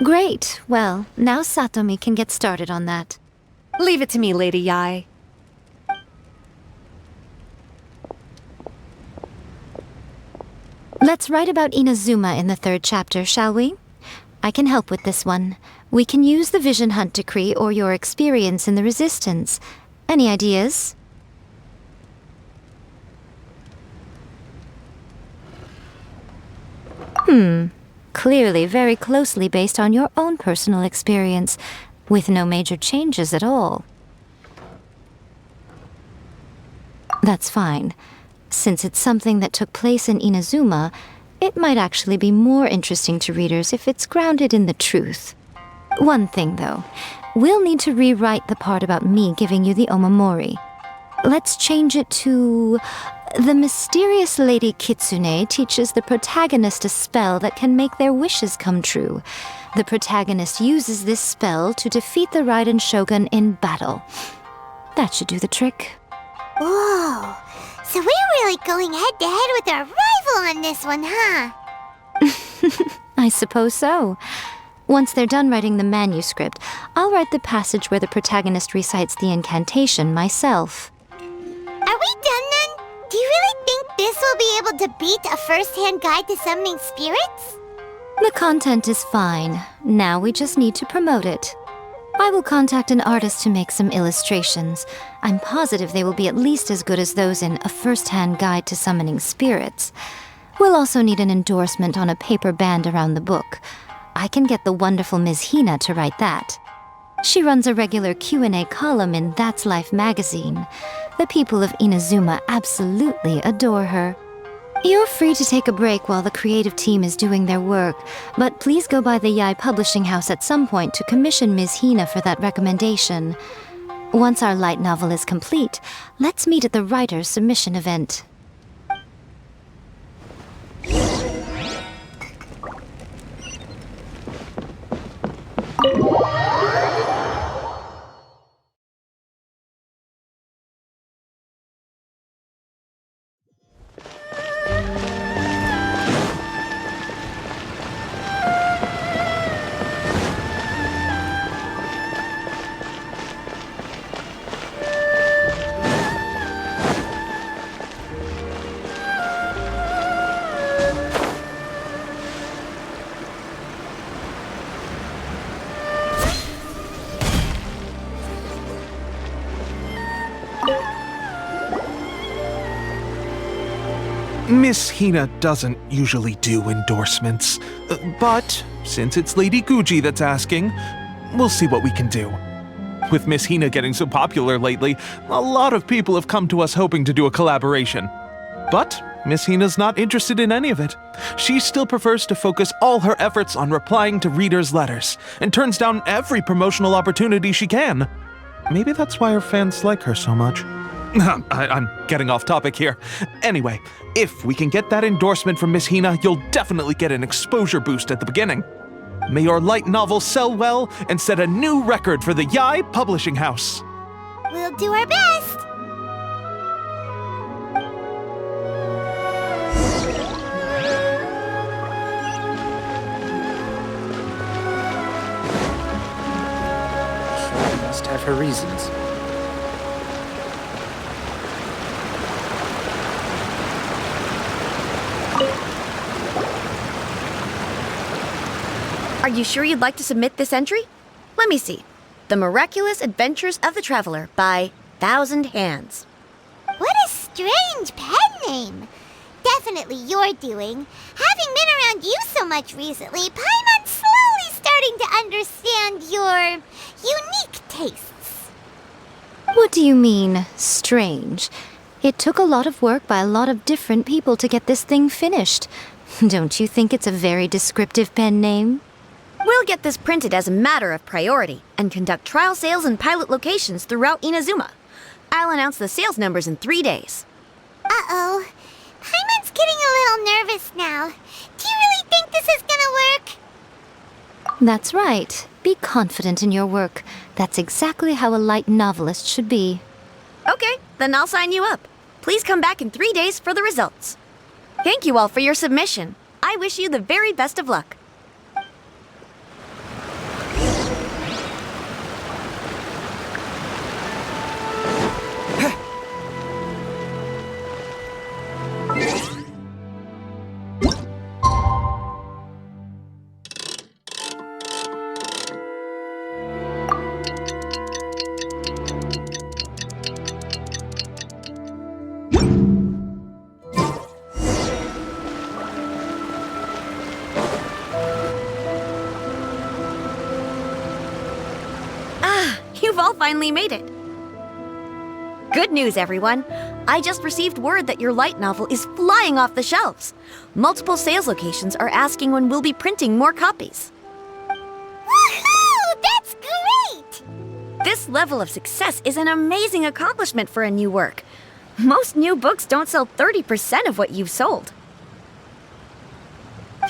Great. Well, now Satomi can get started on that. Leave it to me, Lady Yae. Let's write about Inazuma in the 3rd chapter, shall we? I can help with this one. We can use the Vision Hunt decree or your experience in the Resistance. Any ideas? Clearly very closely based on your own personal experience, with no major changes at all. That's fine. Since it's something that took place in Inazuma, it might actually be more interesting to readers if it's grounded in the truth. One thing, though. We'll need to rewrite the part about me giving you the omamori. Let's change it to... The mysterious Lady Kitsune teaches the protagonist a spell that can make their wishes come true. The protagonist uses this spell to defeat the Raiden Shogun in battle. That should do the trick. Whoa, so we're really going head-to-head with our rival on this one, huh? I suppose so. Once they're done writing the manuscript, I'll write the passage where the protagonist recites the incantation myself. Are we done then? Do you really think this will be able to beat a first-hand guide to summoning spirits? The content is fine. Now we just need to promote it. I will contact an artist to make some illustrations. I'm positive they will be at least as good as those in A First-Hand Guide to Summoning Spirits. We'll also need an endorsement on a paper band around the book. I can get the wonderful Ms. Hina to write that. She runs a regular Q&A column in That's Life magazine. The people of Inazuma absolutely adore her. You're free to take a break while the creative team is doing their work, but please go by the Yae Publishing House at some point to commission Ms. Hina for that recommendation. Once our light novel is complete, let's meet at the writer's submission event. Miss Hina doesn't usually do endorsements, but since it's Lady Guji that's asking, we'll see what we can do. With Miss Hina getting so popular lately, a lot of people have come to us hoping to do a collaboration. But Miss Hina's not interested in any of it. She still prefers to focus all her efforts on replying to readers' letters, and turns down every promotional opportunity she can. Maybe that's why her fans like her so much. I'm getting off topic here. Anyway, if we can get that endorsement from Miss Hina, you'll definitely get an exposure boost at the beginning. May your light novel sell well and set a new record for the Yae Publishing House. We'll do our best. She must have her reasons. Are you sure you'd like to submit this entry? Let me see. The Miraculous Adventures of the Traveler by Thousand Hands. What a strange pen name. Definitely your doing. Having been around you so much recently, Paimon's slowly starting to understand your unique tastes. What do you mean, strange? It took a lot of work by a lot of different people to get this thing finished. Don't you think it's a very descriptive pen name? We'll get this printed as a matter of priority and conduct trial sales in pilot locations throughout Inazuma. I'll announce the sales numbers in 3 days. Uh-oh. Paimon's getting a little nervous now. Do you really think this is gonna work? That's right. Be confident in your work. That's exactly how a light novelist should be. Okay, then I'll sign you up. Please come back in 3 days for the results. Thank you all for your submission. I wish you the very best of luck. You've all finally made it. Good news, everyone. I just received word that your light novel is flying off the shelves. Multiple sales locations are asking when we'll be printing more copies. Woohoo! That's great! This level of success is an amazing accomplishment for a new work. Most new books don't sell 30% of what you've sold.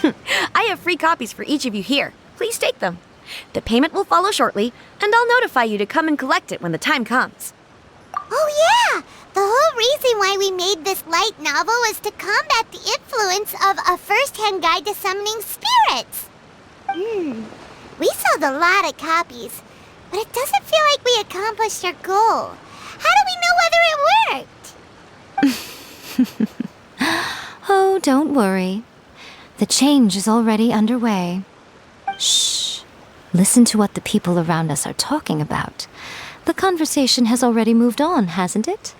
I have free copies for each of you here. Please take them. The payment will follow shortly, and I'll notify you to come and collect it when the time comes. Oh yeah! The whole reason why we made this light novel was to combat the influence of a first-hand guide to summoning spirits. We sold a lot of copies, but it doesn't feel like we accomplished our goal. How do we know whether it worked? Oh, don't worry. The change is already underway. Shh. Listen to what the people around us are talking about. The conversation has already moved on, hasn't it?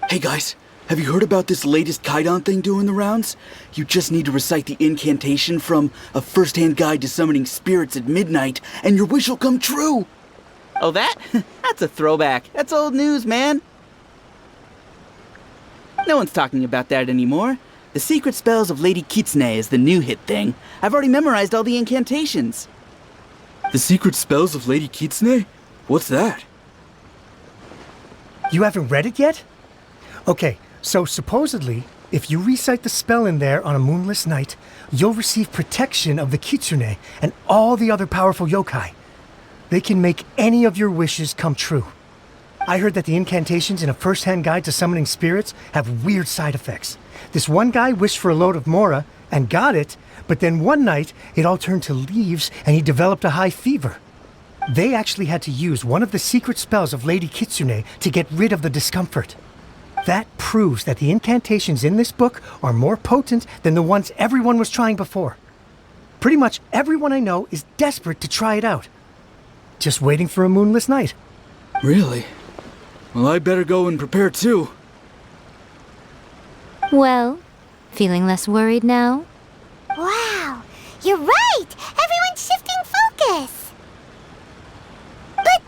Hey guys, have you heard about this latest Kaidan thing doing the rounds? You just need to recite the incantation from A First-Hand Guide to Summoning Spirits at Midnight, and your wish will come true! Oh, that? That's a throwback. That's old news, man. No one's talking about that anymore. The Secret Spells of Lady Kitsune is the new hit thing. I've already memorized all the incantations. The Secret Spells of Lady Kitsune? What's that? You haven't read it yet? Okay, so supposedly, if you recite the spell in there on a moonless night, you'll receive protection of the Kitsune and all the other powerful yokai. They can make any of your wishes come true. I heard that the incantations in A First-Hand Guide to Summoning Spirits have weird side effects. This one guy wished for a load of Mora and got it, but then one night it all turned to leaves and he developed a high fever. They actually had to use one of the secret spells of Lady Kitsune to get rid of the discomfort. That proves that the incantations in this book are more potent than the ones everyone was trying before. Pretty much everyone I know is desperate to try it out. Just waiting for a moonless night. Really? Well, I better go and prepare too. Well, Feeling less worried now? Wow, you're right! Everyone's shifting focus! But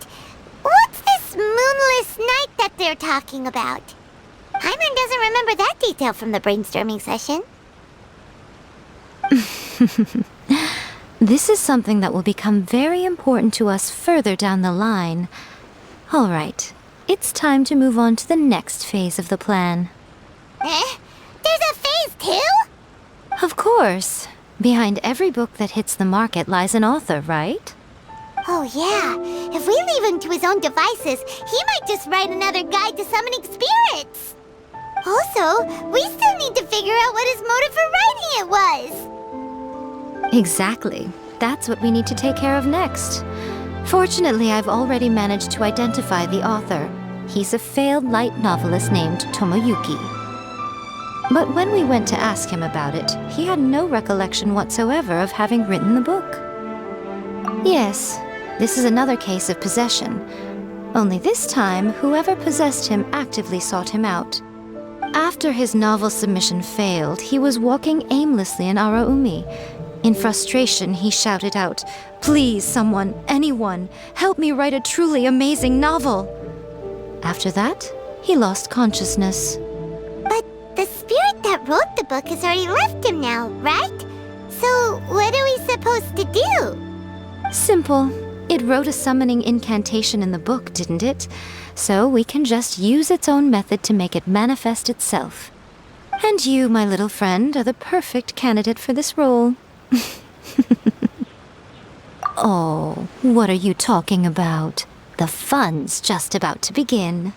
what's this moonless night that they're talking about? Paimon doesn't remember that detail from the brainstorming session. This is something that will become very important to us further down the line. All right, it's time to move on to the next phase of the plan. There's a phase 2? Of course. Behind every book that hits the market lies an author, right? Oh yeah, if we leave him to his own devices, he might just write another guide to summoning spirits. Also, we still need to figure out what his motive for writing it was. Exactly. That's what we need to take care of next. Fortunately, I've already managed to identify the author. He's a failed light novelist named Tomoyuki. But when we went to ask him about it, he had no recollection whatsoever of having written the book. Yes, this is another case of possession. Only this time, whoever possessed him actively sought him out. After his novel submission failed, he was walking aimlessly in Araumi. In frustration, he shouted out, "Please, someone, anyone, help me write a truly amazing novel." After that, he lost consciousness. But the spirit that wrote the book has already left him now, right? So what are we supposed to do? Simple. It wrote a summoning incantation in the book, didn't it? So we can just use its own method to make it manifest itself. And you, my little friend, are the perfect candidate for this role. Oh, what are you talking about? The fun's just about to begin.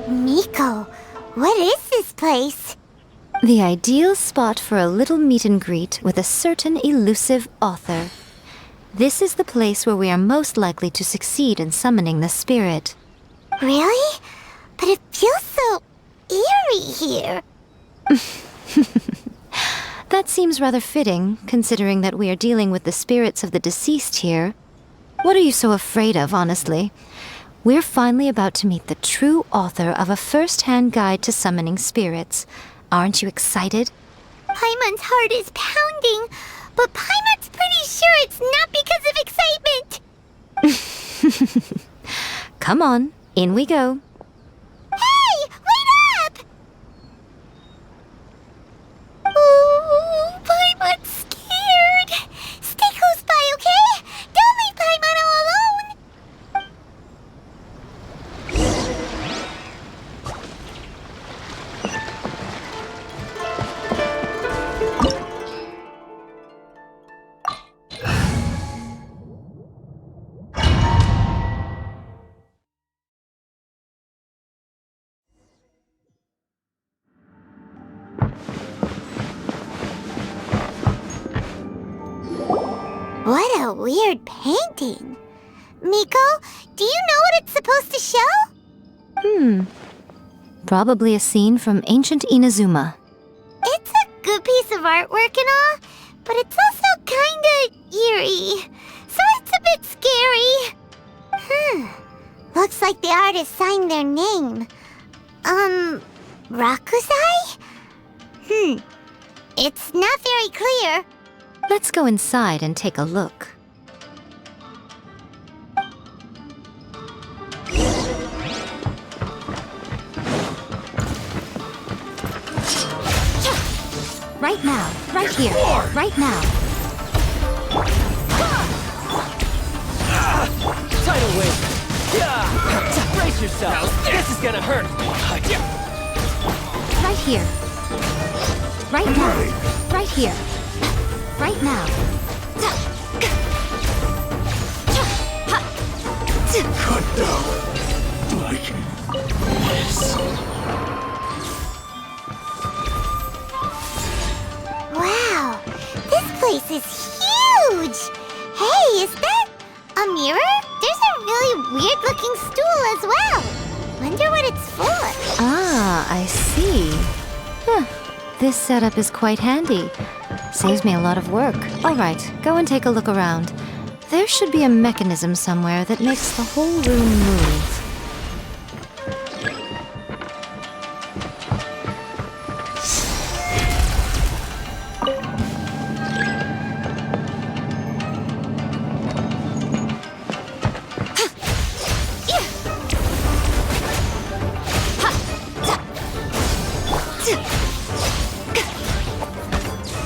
Miko, what is this place? The ideal spot for a little meet and greet with a certain elusive author. This is the place where we are most likely to succeed in summoning the spirit. Really? But it feels so eerie here. That seems rather fitting, considering that we are dealing with the spirits of the deceased here. What are you so afraid of, honestly? We're finally about to meet the true author of a first-hand guide to summoning spirits. Aren't you excited? Paimon's heart is pounding, but Paimon's pretty sure it's not because of excitement. Come on, in we go. Hey, wait up! Oh, Paimon's scared. Stay close by, okay? Don't leave Paimon all alone. What a weird painting. Miko, do you know what it's supposed to show? Probably a scene from ancient Inazuma. It's a good piece of artwork and all, but it's also kinda eerie. So it's a bit scary. Looks like the artist signed their name. Rakusai? It's not very clear. Let's go inside and take a look. Right now, right here, right now. Tidal wave! Brace yourself! This is gonna hurt! Right here. Right now. Right here. Right now. cut down like this. Wow, this place is huge! Hey, is that a mirror? There's a really weird-looking stool as well. Wonder what it's for. Ah, I see. Huh. This setup is quite handy. Saves me a lot of work. All right, go and take a look around. There should be a mechanism somewhere that makes the whole room move.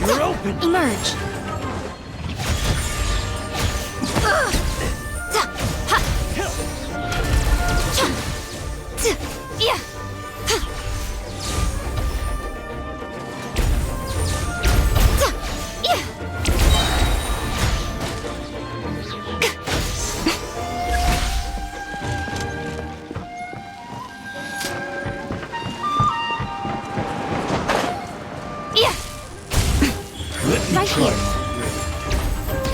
You're open. Emerge. Right here.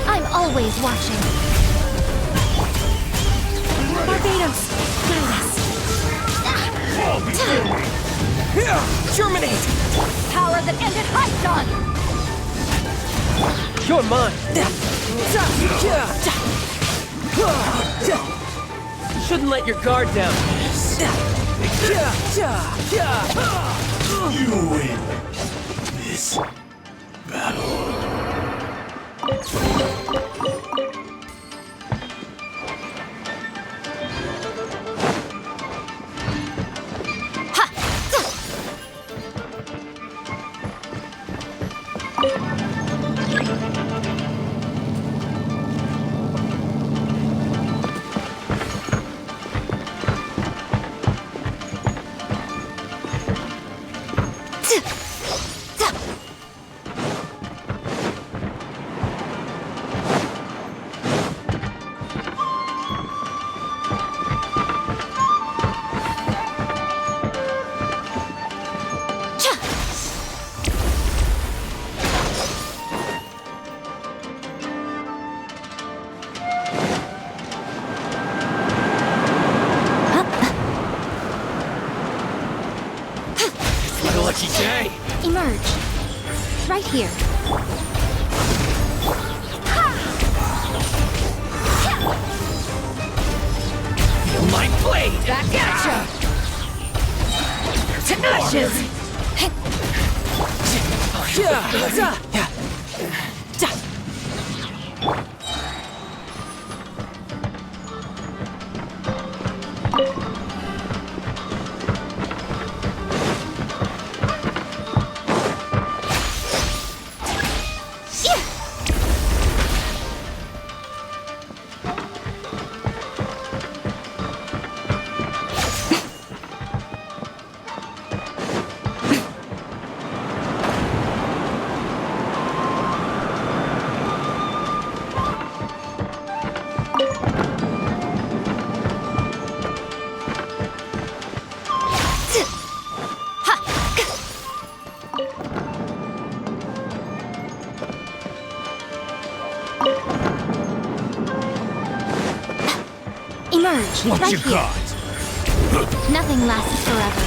I'm always watching. Barbados, guide us. Germinate! Power that ended Hydon! You're mine! Shouldn't let your guard down. You win this battle. Lucky day! Emerge. Right here. Feel my blade! Back at ya! To ashes! Emerge. What right you here. got? Nothing lasts forever.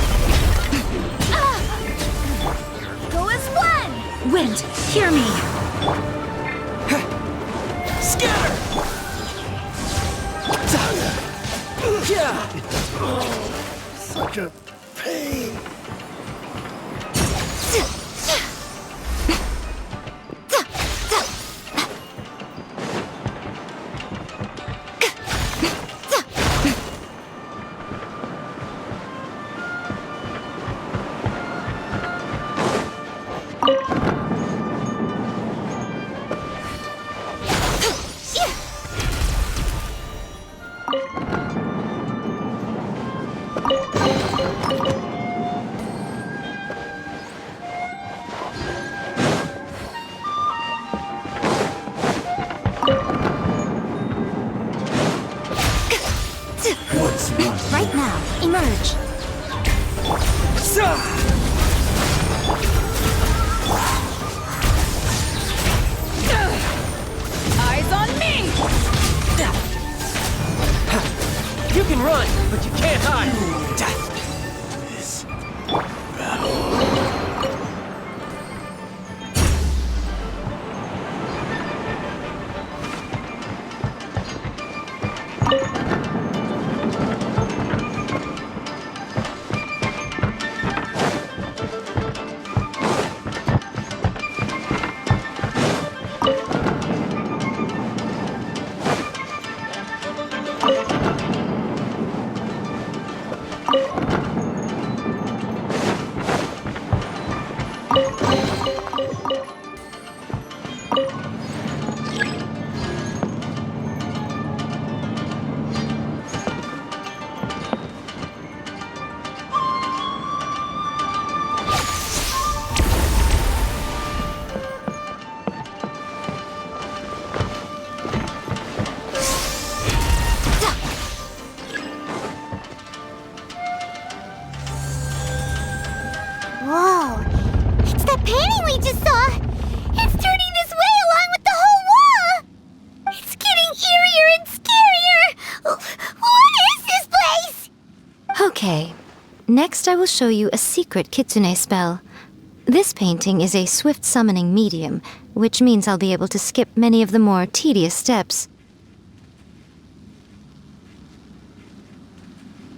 Go as one! Wind, hear me. Scatter! Such a pain. That painting we just saw! It's turning this way along with the whole wall! It's getting eerier and scarier! What is this place? Okay. Next I will show you a secret kitsune spell. This painting is a swift summoning medium, which means I'll be able to skip many of the more tedious steps.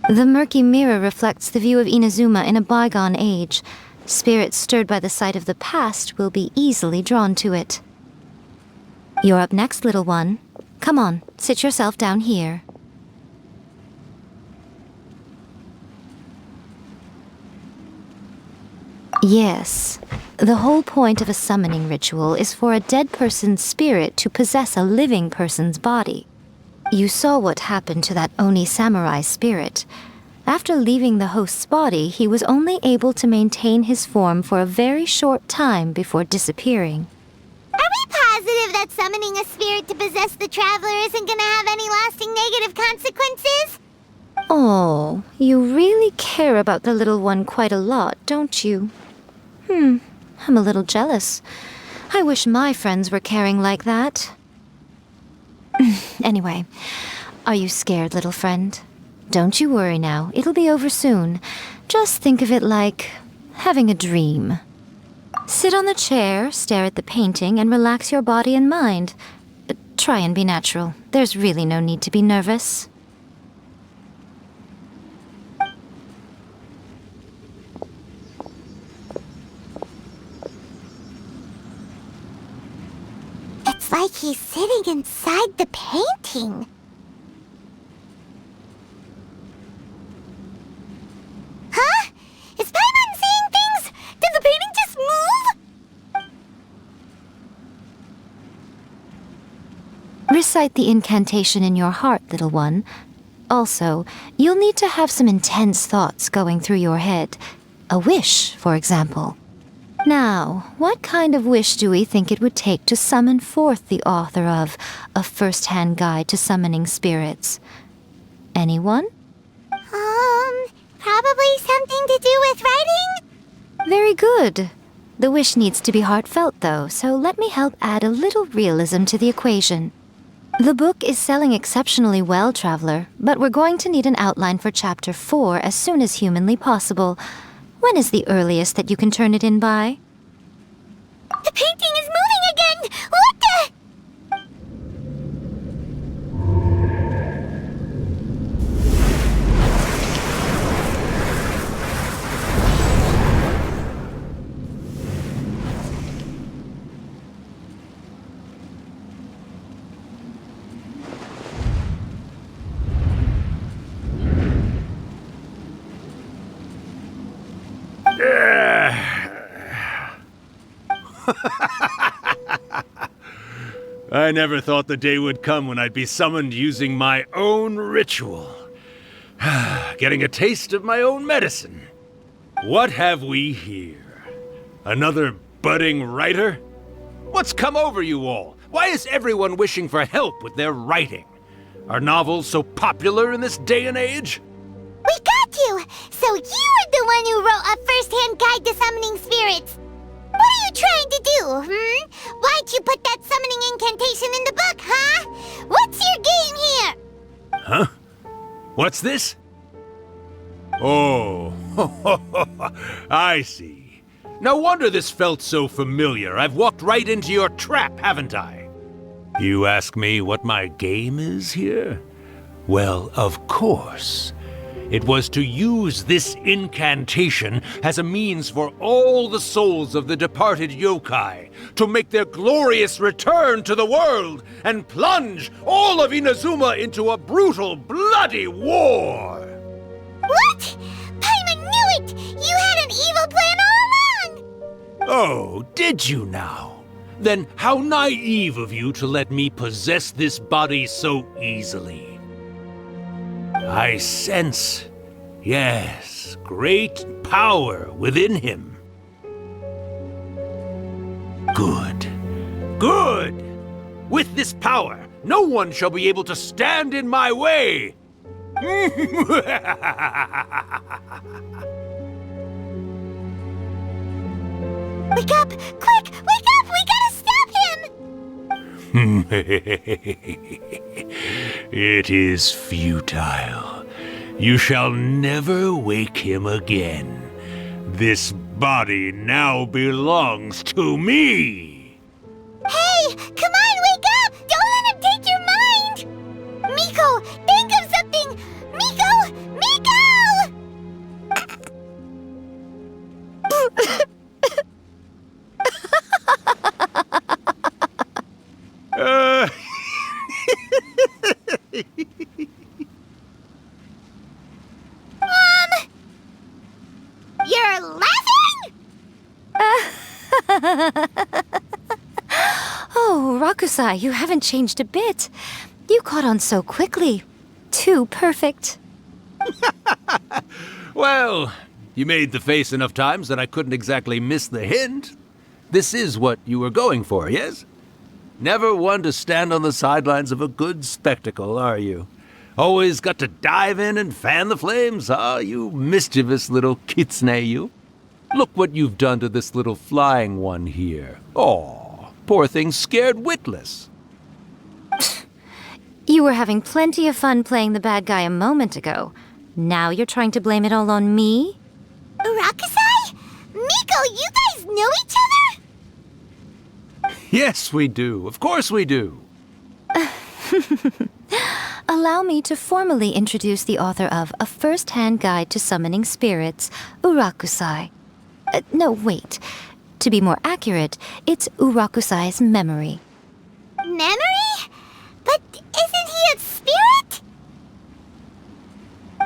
The murky mirror reflects the view of Inazuma in a bygone age. Spirits stirred by the sight of the past will be easily drawn to it. You're up next, little one. Come on, sit yourself down here. Yes, the whole point of a summoning ritual is for a dead person's spirit to possess a living person's body. You saw what happened to that Oni samurai spirit. After leaving the host's body, he was only able to maintain his form for a very short time before disappearing. Are we positive that summoning a spirit to possess the traveler isn't gonna have any lasting negative consequences? Oh, you really care about the little one quite a lot, don't you? I'm a little jealous. I wish my friends were caring like that. Anyway, are you scared, little friend? Don't you worry now, it'll be over soon. Just think of it like having a dream. Sit on the chair, stare at the painting, and relax your body and mind. Try and be natural. There's really no need to be nervous. It's like he's sitting inside the painting. Huh? Is Paimon seeing things? Did the painting just move? Recite the incantation in your heart, little one. Also, you'll need to have some intense thoughts going through your head. A wish, for example. Now, what kind of wish do we think it would take to summon forth the author of A First-Hand Guide to Summoning Spirits? Anyone? Probably something to do with writing? Very good. The wish needs to be heartfelt, though, so let me help add a little realism to the equation. The book is selling exceptionally well, Traveler, but we're going to need an outline for Chapter 4 as soon as humanly possible. When is the earliest that you can turn it in by? The painting is moving again! What the? I never thought the day would come when I'd be summoned using my own ritual. Getting a taste of my own medicine. What have we here? Another budding writer? What's come over you all? Why is everyone wishing for help with their writing? Are novels so popular in this day and age? We got you! So you were the one who wrote A First-Hand Guide to Summoning Spirits. What are you trying to do, Why'd you put that summoning incantation in the book, huh? What's your game here? Huh? What's this? Oh, I see. No wonder this felt so familiar. I've walked right into your trap, haven't I? You ask me what my game is here? Well, of course. It was to use this incantation as a means for all the souls of the departed yokai to make their glorious return to the world and plunge all of Inazuma into a brutal, bloody war! What? Paimon knew it! You had an evil plan all along! Oh, did you now? Then how naive of you to let me possess this body so easily. I sense, yes, great power within him. Good. Good! With this power, no one shall be able to stand in my way! Wake up! Quick! Wake up! We gotta stop him! It is futile. You shall never wake him again. This body now belongs to me! Hey! Come on, wake up! Don't let him take your mind! Miko, think of something! Miko! Miko! You're laughing? Oh, Rakusai, you haven't changed a bit. You caught on so quickly. Too perfect. Well, you made the face enough times that I couldn't exactly miss the hint. This is what you were going for, yes? Never one to stand on the sidelines of a good spectacle, are you? Always got to dive in and fan the flames, huh? You mischievous little kitsune, you. Look what you've done to this little flying one here. Oh, poor thing scared witless. You were having plenty of fun playing the bad guy a moment ago. Now you're trying to blame it all on me? Rakusai? Miko, you guys know each other? Yes, we do. Of course we do. Allow me to formally introduce the author of A First-Hand Guide to Summoning Spirits, Urakusai. No, wait. To be more accurate, it's Urakusai's memory. Memory? But isn't he a spirit?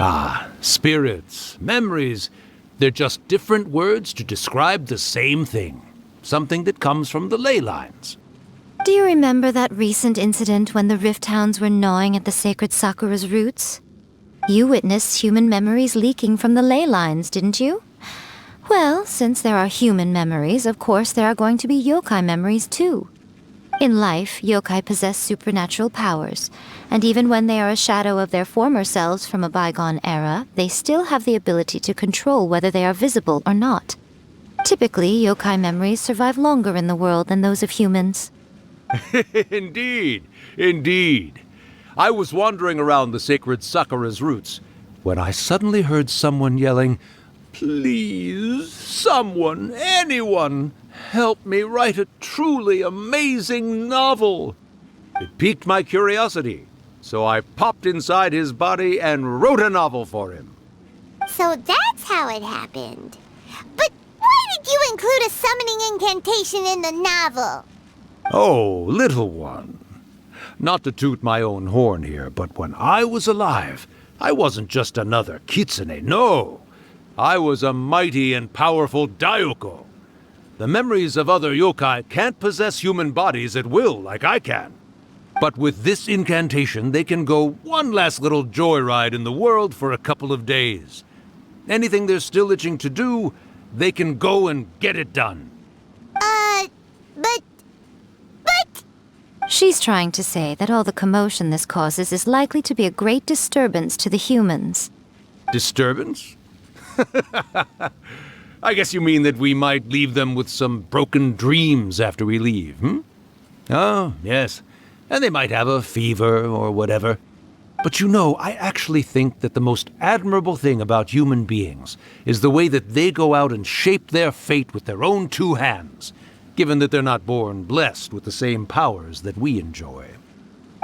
Ah, spirits, memories. They're just different words to describe the same thing. Something that comes from the ley lines. Do you remember that recent incident when the Rift Hounds were gnawing at the sacred Sakura's roots? You witnessed human memories leaking from the ley lines, didn't you? Well, since there are human memories, of course there are going to be yokai memories too. In life, yokai possess supernatural powers, and even when they are a shadow of their former selves from a bygone era, they still have the ability to control whether they are visible or not. Typically, yokai memories survive longer in the world than those of humans. Indeed, indeed. I was wandering around the sacred Sakura's roots when I suddenly heard someone yelling, "Please, someone, anyone, help me write a truly amazing novel." It piqued my curiosity, so I popped inside his body and wrote a novel for him. So that's how it happened. But why did you include a summoning incantation in the novel? Oh, little one. Not to toot my own horn here, but when I was alive, I wasn't just another kitsune, no. I was a mighty and powerful Daioko. The memories of other yokai can't possess human bodies at will like I can. But with this incantation, they can go one last little joyride in the world for a couple of days. Anything they're still itching to do, they can go and get it done. But... She's trying to say that all the commotion this causes is likely to be a great disturbance to the humans. Disturbance? I guess you mean that we might leave them with some broken dreams after we leave, hmm? Oh, yes. And they might have a fever or whatever. But you know, I actually think that the most admirable thing about human beings is the way that they go out and shape their fate with their own two hands, given that they're not born blessed with the same powers that we enjoy.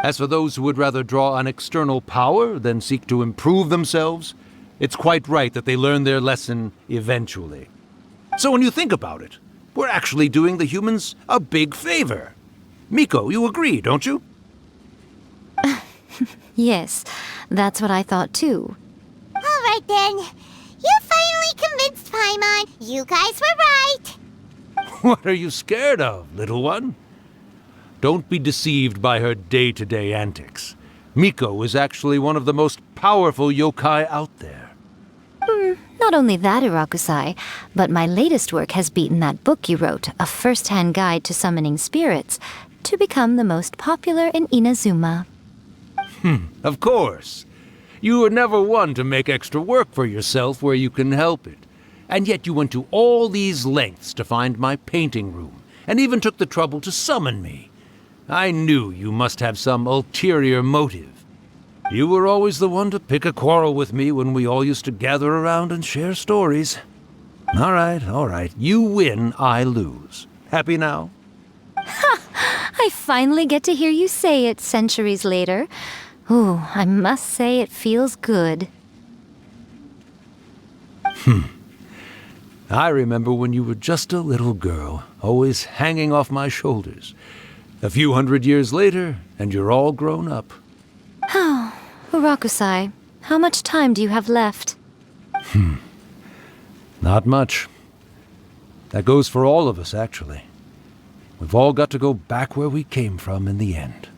As for those who would rather draw on external power than seek to improve themselves, it's quite right that they learn their lesson eventually. So when you think about it, we're actually doing the humans a big favor. Miko, you agree, don't you? Yes, that's what I thought too. All right then. You finally convinced Paimon. You guys were right. What are you scared of, little one? Don't be deceived by her day-to-day antics. Miko is actually one of the most powerful yokai out there. Not only that, Urakusai, but my latest work has beaten that book you wrote, A First-Hand Guide to Summoning Spirits, to become the most popular in Inazuma. Of course. You were never one to make extra work for yourself where you can help it. And yet you went to all these lengths to find my painting room, and even took the trouble to summon me. I knew you must have some ulterior motive. You were always the one to pick a quarrel with me when we all used to gather around and share stories. All right. You win, I lose. Happy now? I finally get to hear you say it centuries later. Ooh, I must say it feels good. I remember when you were just a little girl, always hanging off my shoulders. A few hundred years later, and you're all grown up. Oh, Urakusai, how much time do you have left? Not much. That goes for all of us, actually. We've all got to go back where we came from in the end.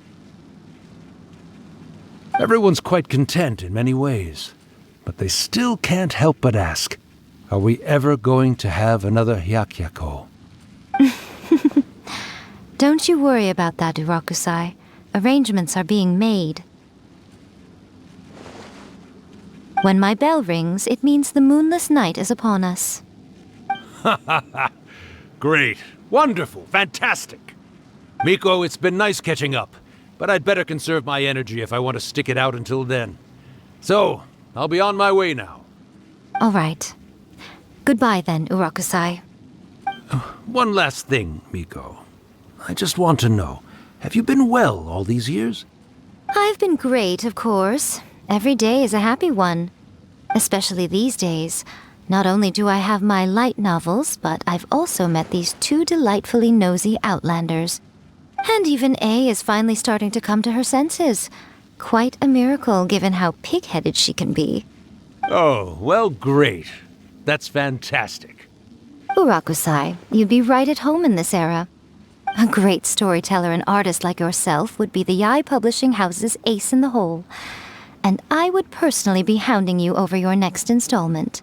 Everyone's quite content in many ways, but they still can't help but ask, are we ever going to have another Hyakyako? Don't you worry about that, Urakusai. Arrangements are being made. When my bell rings, it means the moonless night is upon us. Great. Wonderful. Fantastic. Miko, it's been nice catching up, but I'd better conserve my energy if I want to stick it out until then. So, I'll be on my way now. All right. Goodbye then, Urakusai. One last thing, Miko. I just want to know, have you been well all these years? I've been great, of course. Every day is a happy one. Especially these days. Not only do I have my light novels, but I've also met these two delightfully nosy outlanders. And even A is finally starting to come to her senses. Quite a miracle, given how pig-headed she can be. Oh, well, great. That's fantastic. Urakusai, you'd be right at home in this era. A great storyteller and artist like yourself would be the Yae Publishing House's ace in the hole. And I would personally be hounding you over your next installment.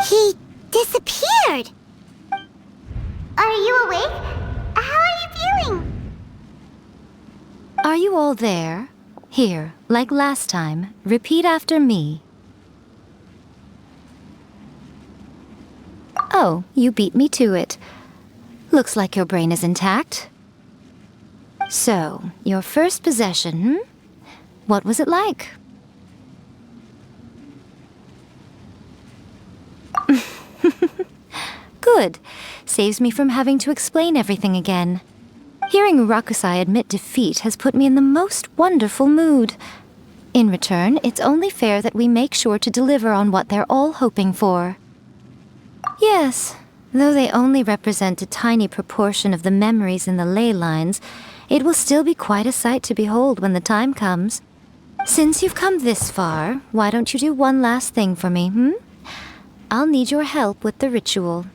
He disappeared! Are you awake? How are you feeling? Are you all there? Here, like last time, repeat after me. Oh, you beat me to it. Looks like your brain is intact. So, your first possession, What was it like? Good. Saves me from having to explain everything again. Hearing Urakusai admit defeat has put me in the most wonderful mood. In return, it's only fair that we make sure to deliver on what they're all hoping for. Yes, though they only represent a tiny proportion of the memories in the ley lines, it will still be quite a sight to behold when the time comes. Since you've come this far, why don't you do one last thing for me, I'll need your help with the ritual.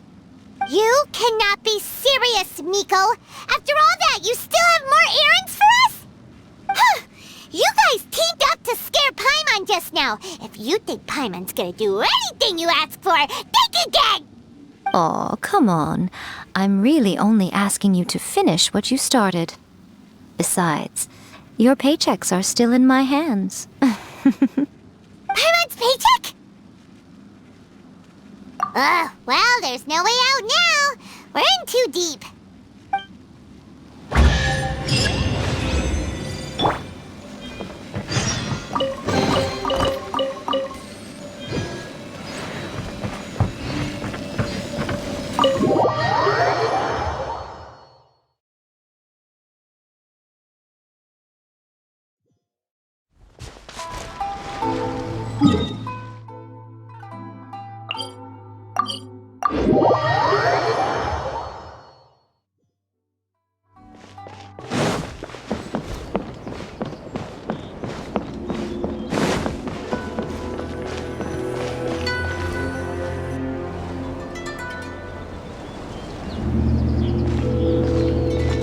You cannot be serious, Miko! After all that, you still have more errands for us? Huh! You guys teamed up to scare Paimon just now. If you think Paimon's gonna do anything you ask for, think again! Aw, come on. I'm really only asking you to finish what you started. Besides, your paychecks are still in my hands. Paimon's paycheck? Well, there's no way out now. We're in too deep.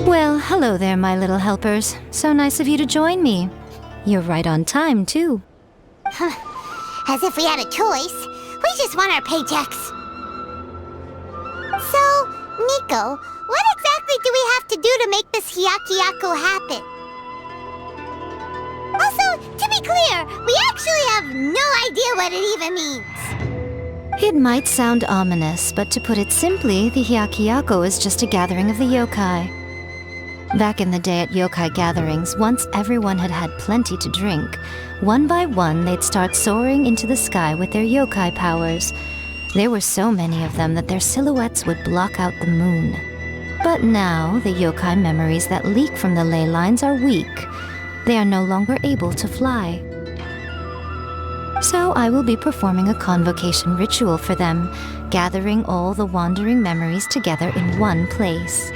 Well, hello there, my little helpers. So nice of you to join me. You're right on time, too. As if we had a choice. We just want our paychecks. So, Miko, what exactly do we have to do to make this Hyakyako happen? be clear, we actually have no idea what it even means. It might sound ominous, but to put it simply, the Hyakyako is just a gathering of the yokai. Back in the day at yokai gatherings, once everyone had had plenty to drink, one by one they'd start soaring into the sky with their yokai powers. There were so many of them that their silhouettes would block out the moon. But now, the yokai memories that leak from the ley lines are weak. They are no longer able to fly. So I will be performing a convocation ritual for them, gathering all the wandering memories together in one place.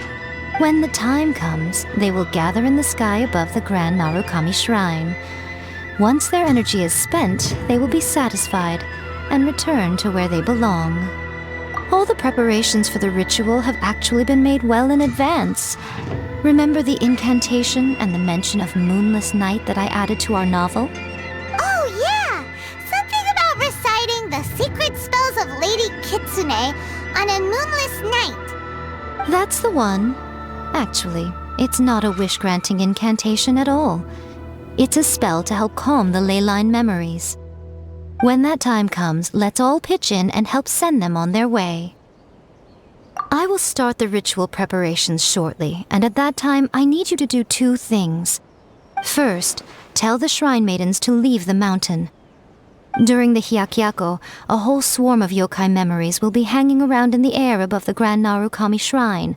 When the time comes, they will gather in the sky above the Grand Narukami Shrine. Once their energy is spent, they will be satisfied and return to where they belong. All the preparations for the ritual have actually been made well in advance. Remember the incantation and the mention of moonless night that I added to our novel? Oh yeah! Something about reciting the secret spells of Lady Kitsune on a moonless night. That's the one. Actually, it's not a wish-granting incantation at all. It's a spell to help calm the ley line memories. When that time comes, let's all pitch in and help send them on their way. I will start the ritual preparations shortly, and at that time, I need you to do two things. First, tell the shrine maidens to leave the mountain. During the Hyakyako, a whole swarm of yokai memories will be hanging around in the air above the Grand Narukami Shrine.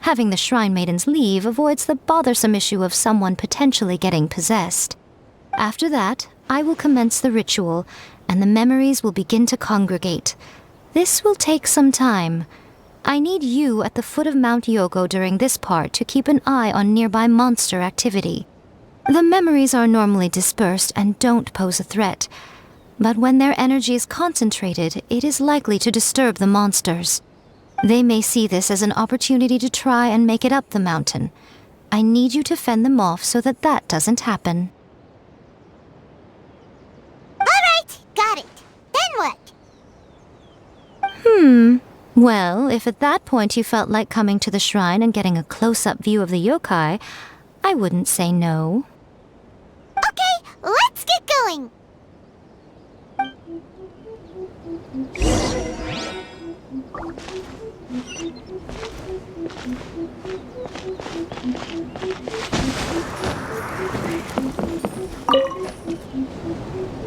Having the shrine maidens leave avoids the bothersome issue of someone potentially getting possessed. After that, I will commence the ritual, and the memories will begin to congregate. This will take some time. I need you at the foot of Mount Yogo during this part to keep an eye on nearby monster activity. The memories are normally dispersed and don't pose a threat, but when their energy is concentrated, it is likely to disturb the monsters. They may see this as an opportunity to try and make it up the mountain. I need you to fend them off so that that doesn't happen. Alright, got it. Then what? Well, if at that point you felt like coming to the shrine and getting a close-up view of the yokai, I wouldn't say no. Okay, let's get going.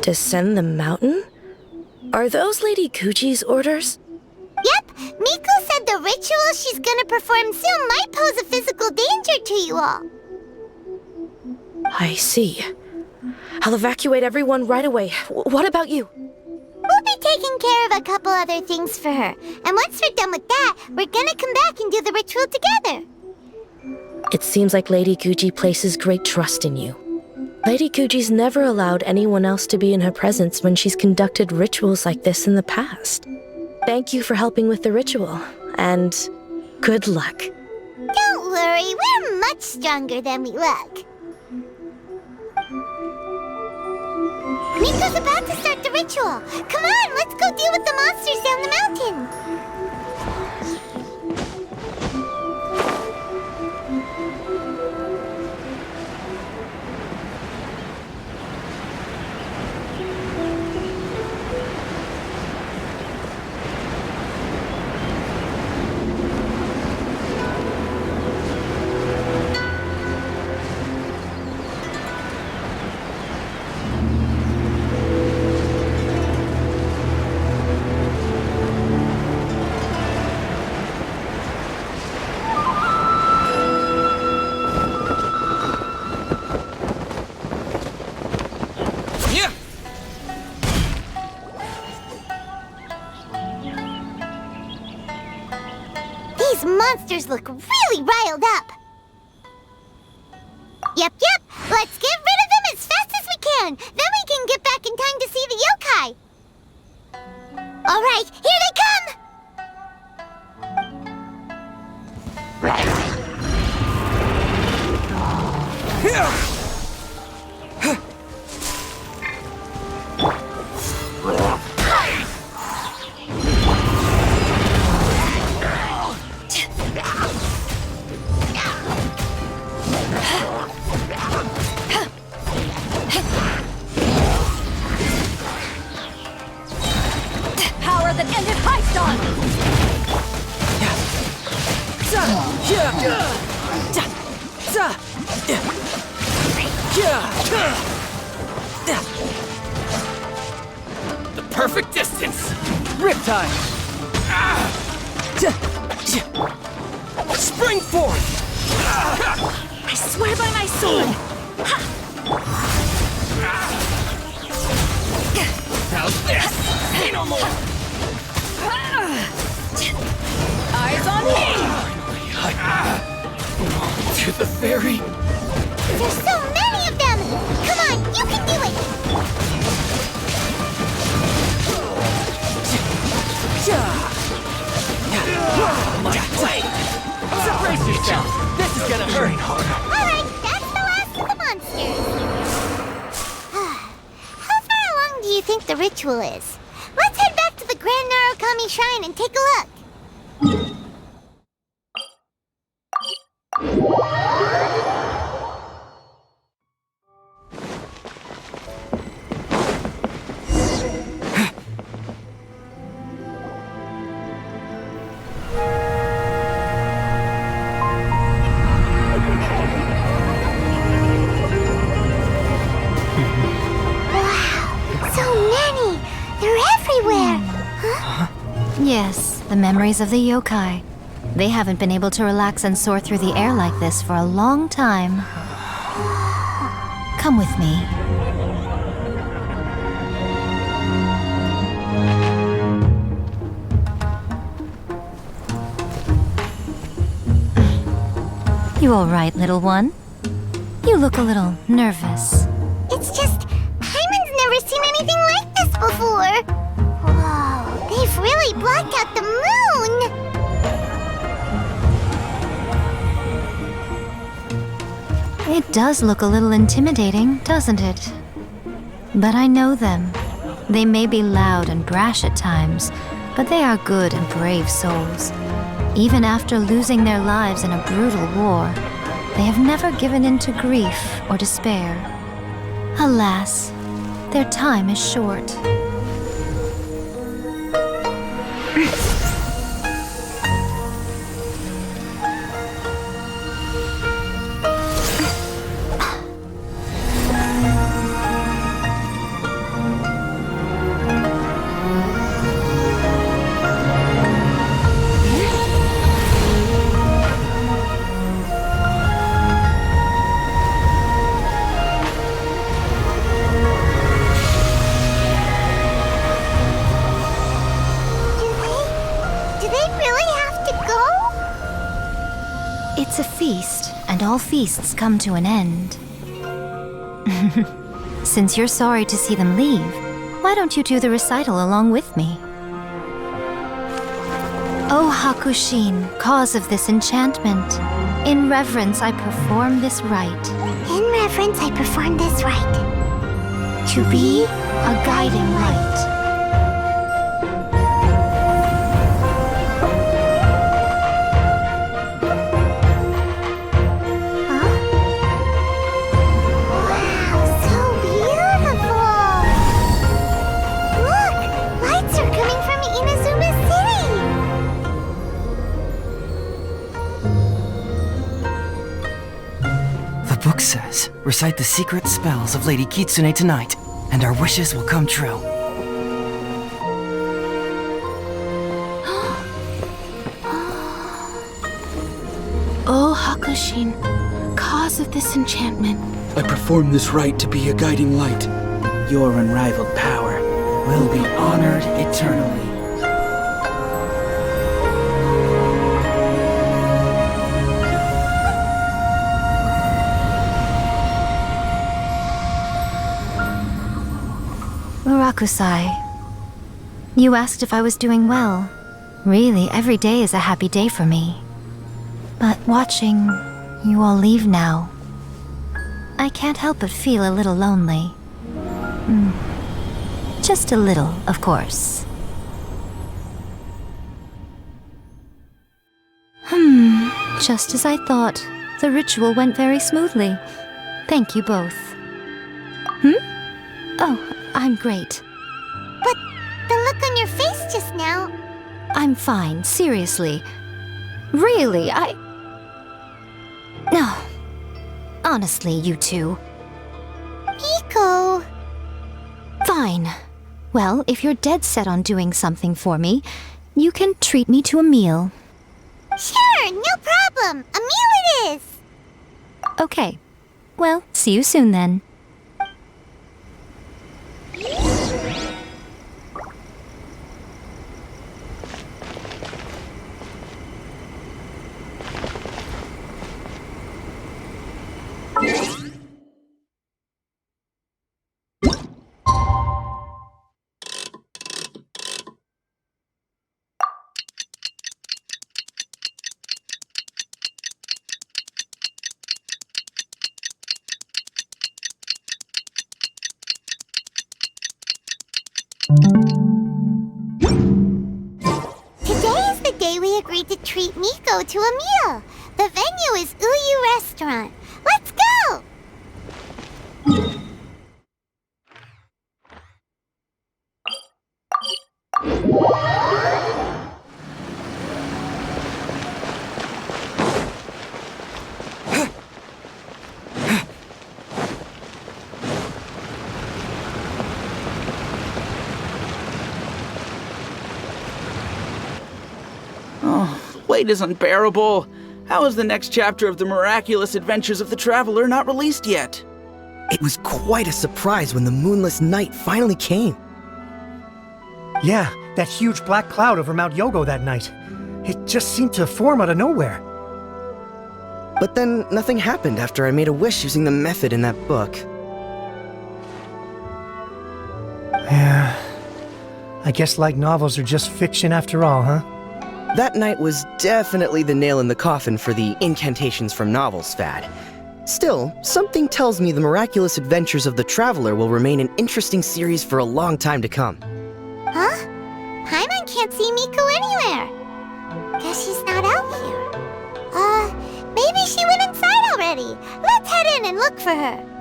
Descend the mountain? Are those Lady Guji's orders? Yep, Miko said the ritual she's gonna perform soon might pose a physical danger to you all. I see. I'll evacuate everyone right away. What about you? We'll be taking care of a couple other things for her. And once we're done with that, we're gonna come back and do the ritual together. It seems like Lady Guji places great trust in you. Lady Guji's never allowed anyone else to be in her presence when she's conducted rituals like this in the past. Thank you for helping with the ritual, and good luck. Don't worry, we're much stronger than we look. Miko's about to start the ritual. Come on, let's go deal with the monsters down the mountain. These monsters look really riled up. Yep. Let's get rid of them as fast as we can. Then we can get back in time to see the yokai. All right, here they come. The perfect distance! Riptide! Spring forth! I swear by my sword! How's this? Say no more! Eyes on me! To the ferry? There's so many of them! Come on, you can do it! My blade! So brace yourself! This is gonna hurt! Alright, that's the last of the monsters. How far along do you think the ritual is? Let's head back to the Grand Narukami Shrine and take a look. Yes, the memories of the yokai. They haven't been able to relax and soar through the air like this for a long time. Come with me. You all right, little one? You look a little nervous. It's just, Paimon's never seen anything like this before. Whoa, they've really blocked out the moon! It does look a little intimidating, doesn't it? But I know them. They may be loud and brash at times, but they are good and brave souls. Even after losing their lives in a brutal war, they have never given in to grief or despair. Alas, their time is short. It's a feast, and all feasts come to an end. Since you're sorry to see them leave, why don't you do the recital along with me? O Hakushin, cause of this enchantment, in reverence I perform this rite. In reverence I perform this rite. To be a guiding light. Book says, recite the secret spells of Lady Kitsune tonight, and our wishes will come true. O Hakushin, cause of this enchantment. I perform this rite to be a guiding light. Your unrivaled power will be honored eternally. Rakusai, you asked if I was doing well. Really, every day is a happy day for me. But watching you all leave now, I can't help but feel a little lonely. Just a little, of course. Just as I thought, the ritual went very smoothly. Thank you both. Oh, I'm great. But the look on your face just now... I'm fine, seriously. Really, No. Honestly, you two. Miko! Fine. Well, if you're dead set on doing something for me, you can treat me to a meal. Sure, no problem. A meal it is. Okay. Well, see you soon then. Today is the day we agreed to treat Miko to a meal. The venue is Uyu Restaurant. Let's go! Wait is unbearable. How is the next chapter of the miraculous adventures of the Traveler not released yet? It was quite a surprise when the moonless night finally came. Yeah, that huge black cloud over Mount Yogo that night. It just seemed to form out of nowhere. But then nothing happened after I made a wish using the method in that book. Yeah. I guess light novels are just fiction after all, huh? That night was definitely the nail in the coffin for the incantations from novels fad. Still, something tells me the miraculous adventures of the Traveler will remain an interesting series for a long time to come. Huh? Paimon can't see Miko anywhere. Guess she's not out here. Maybe she went inside already. Let's head in and look for her.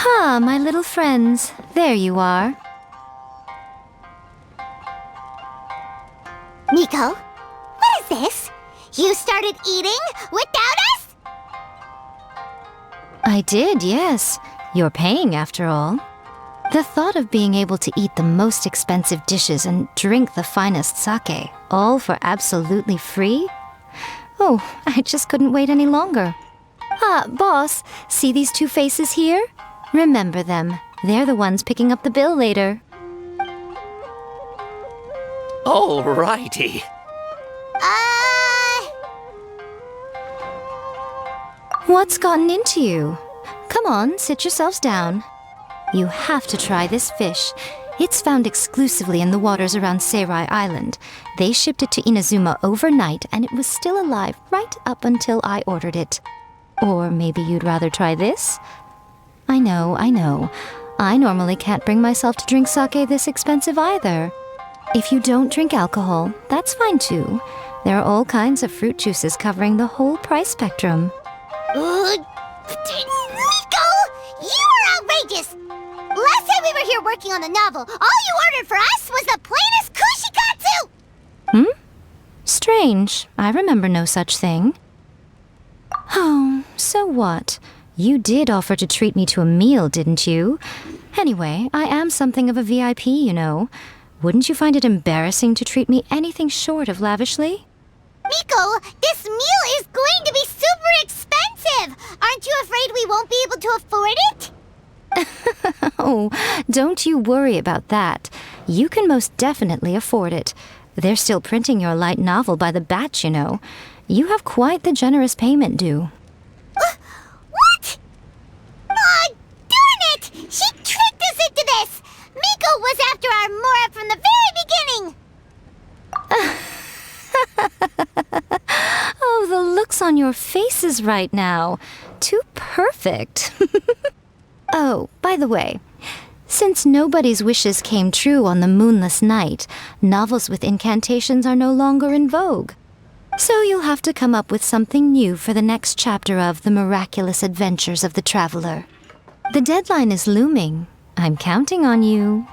Ah, my little friends. There you are. Miko, what is this? You started eating without us? I did, yes. You're paying after all. The thought of being able to eat the most expensive dishes and drink the finest sake, all for absolutely free? Oh, I just couldn't wait any longer. Ah, boss, see these two faces here? Remember them. They're the ones picking up the bill later. Alrighty. What's gotten into you? Come on, sit yourselves down. You have to try this fish. It's found exclusively in the waters around Seirai Island. They shipped it to Inazuma overnight, and it was still alive right up until I ordered it. Or maybe you'd rather try this? I know. I normally can't bring myself to drink sake this expensive either. If you don't drink alcohol, that's fine too. There are all kinds of fruit juices covering the whole price spectrum. Miko! You are outrageous! Last time we were here working on the novel, all you ordered for us was the plainest kushikatsu! Strange. I remember no such thing. Oh, so what? You did offer to treat me to a meal, didn't you? Anyway, I am something of a VIP, you know. Wouldn't you find it embarrassing to treat me anything short of lavishly? Miko, this meal is going to be super expensive! Aren't you afraid we won't be able to afford it? Oh, don't you worry about that. You can most definitely afford it. They're still printing your light novel by the batch, you know. You have quite the generous payment due. What? Aw, darn it! She tricked us into this! Miko was after our Mora from the very beginning! Oh, the looks on your faces right now. Too perfect. Oh, by the way, Since nobody's wishes came true on the moonless night, novels with incantations are no longer in vogue. So you'll have to come up with something new for the next chapter of The Miraculous Adventures of the Traveler. The deadline is looming. I'm counting on you.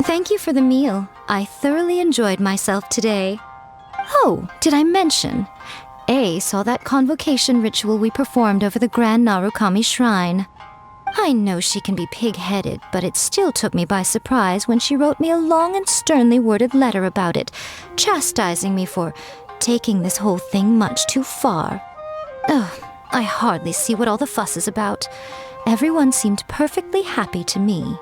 Thank you for the meal. I thoroughly enjoyed myself today. Oh, did I mention? A saw that convocation ritual we performed over the Grand Narukami Shrine. I know she can be pig-headed, but it still took me by surprise when she wrote me a long and sternly worded letter about it, chastising me for taking this whole thing much too far. Ugh, I hardly see what all the fuss is about. Everyone seemed perfectly happy to me.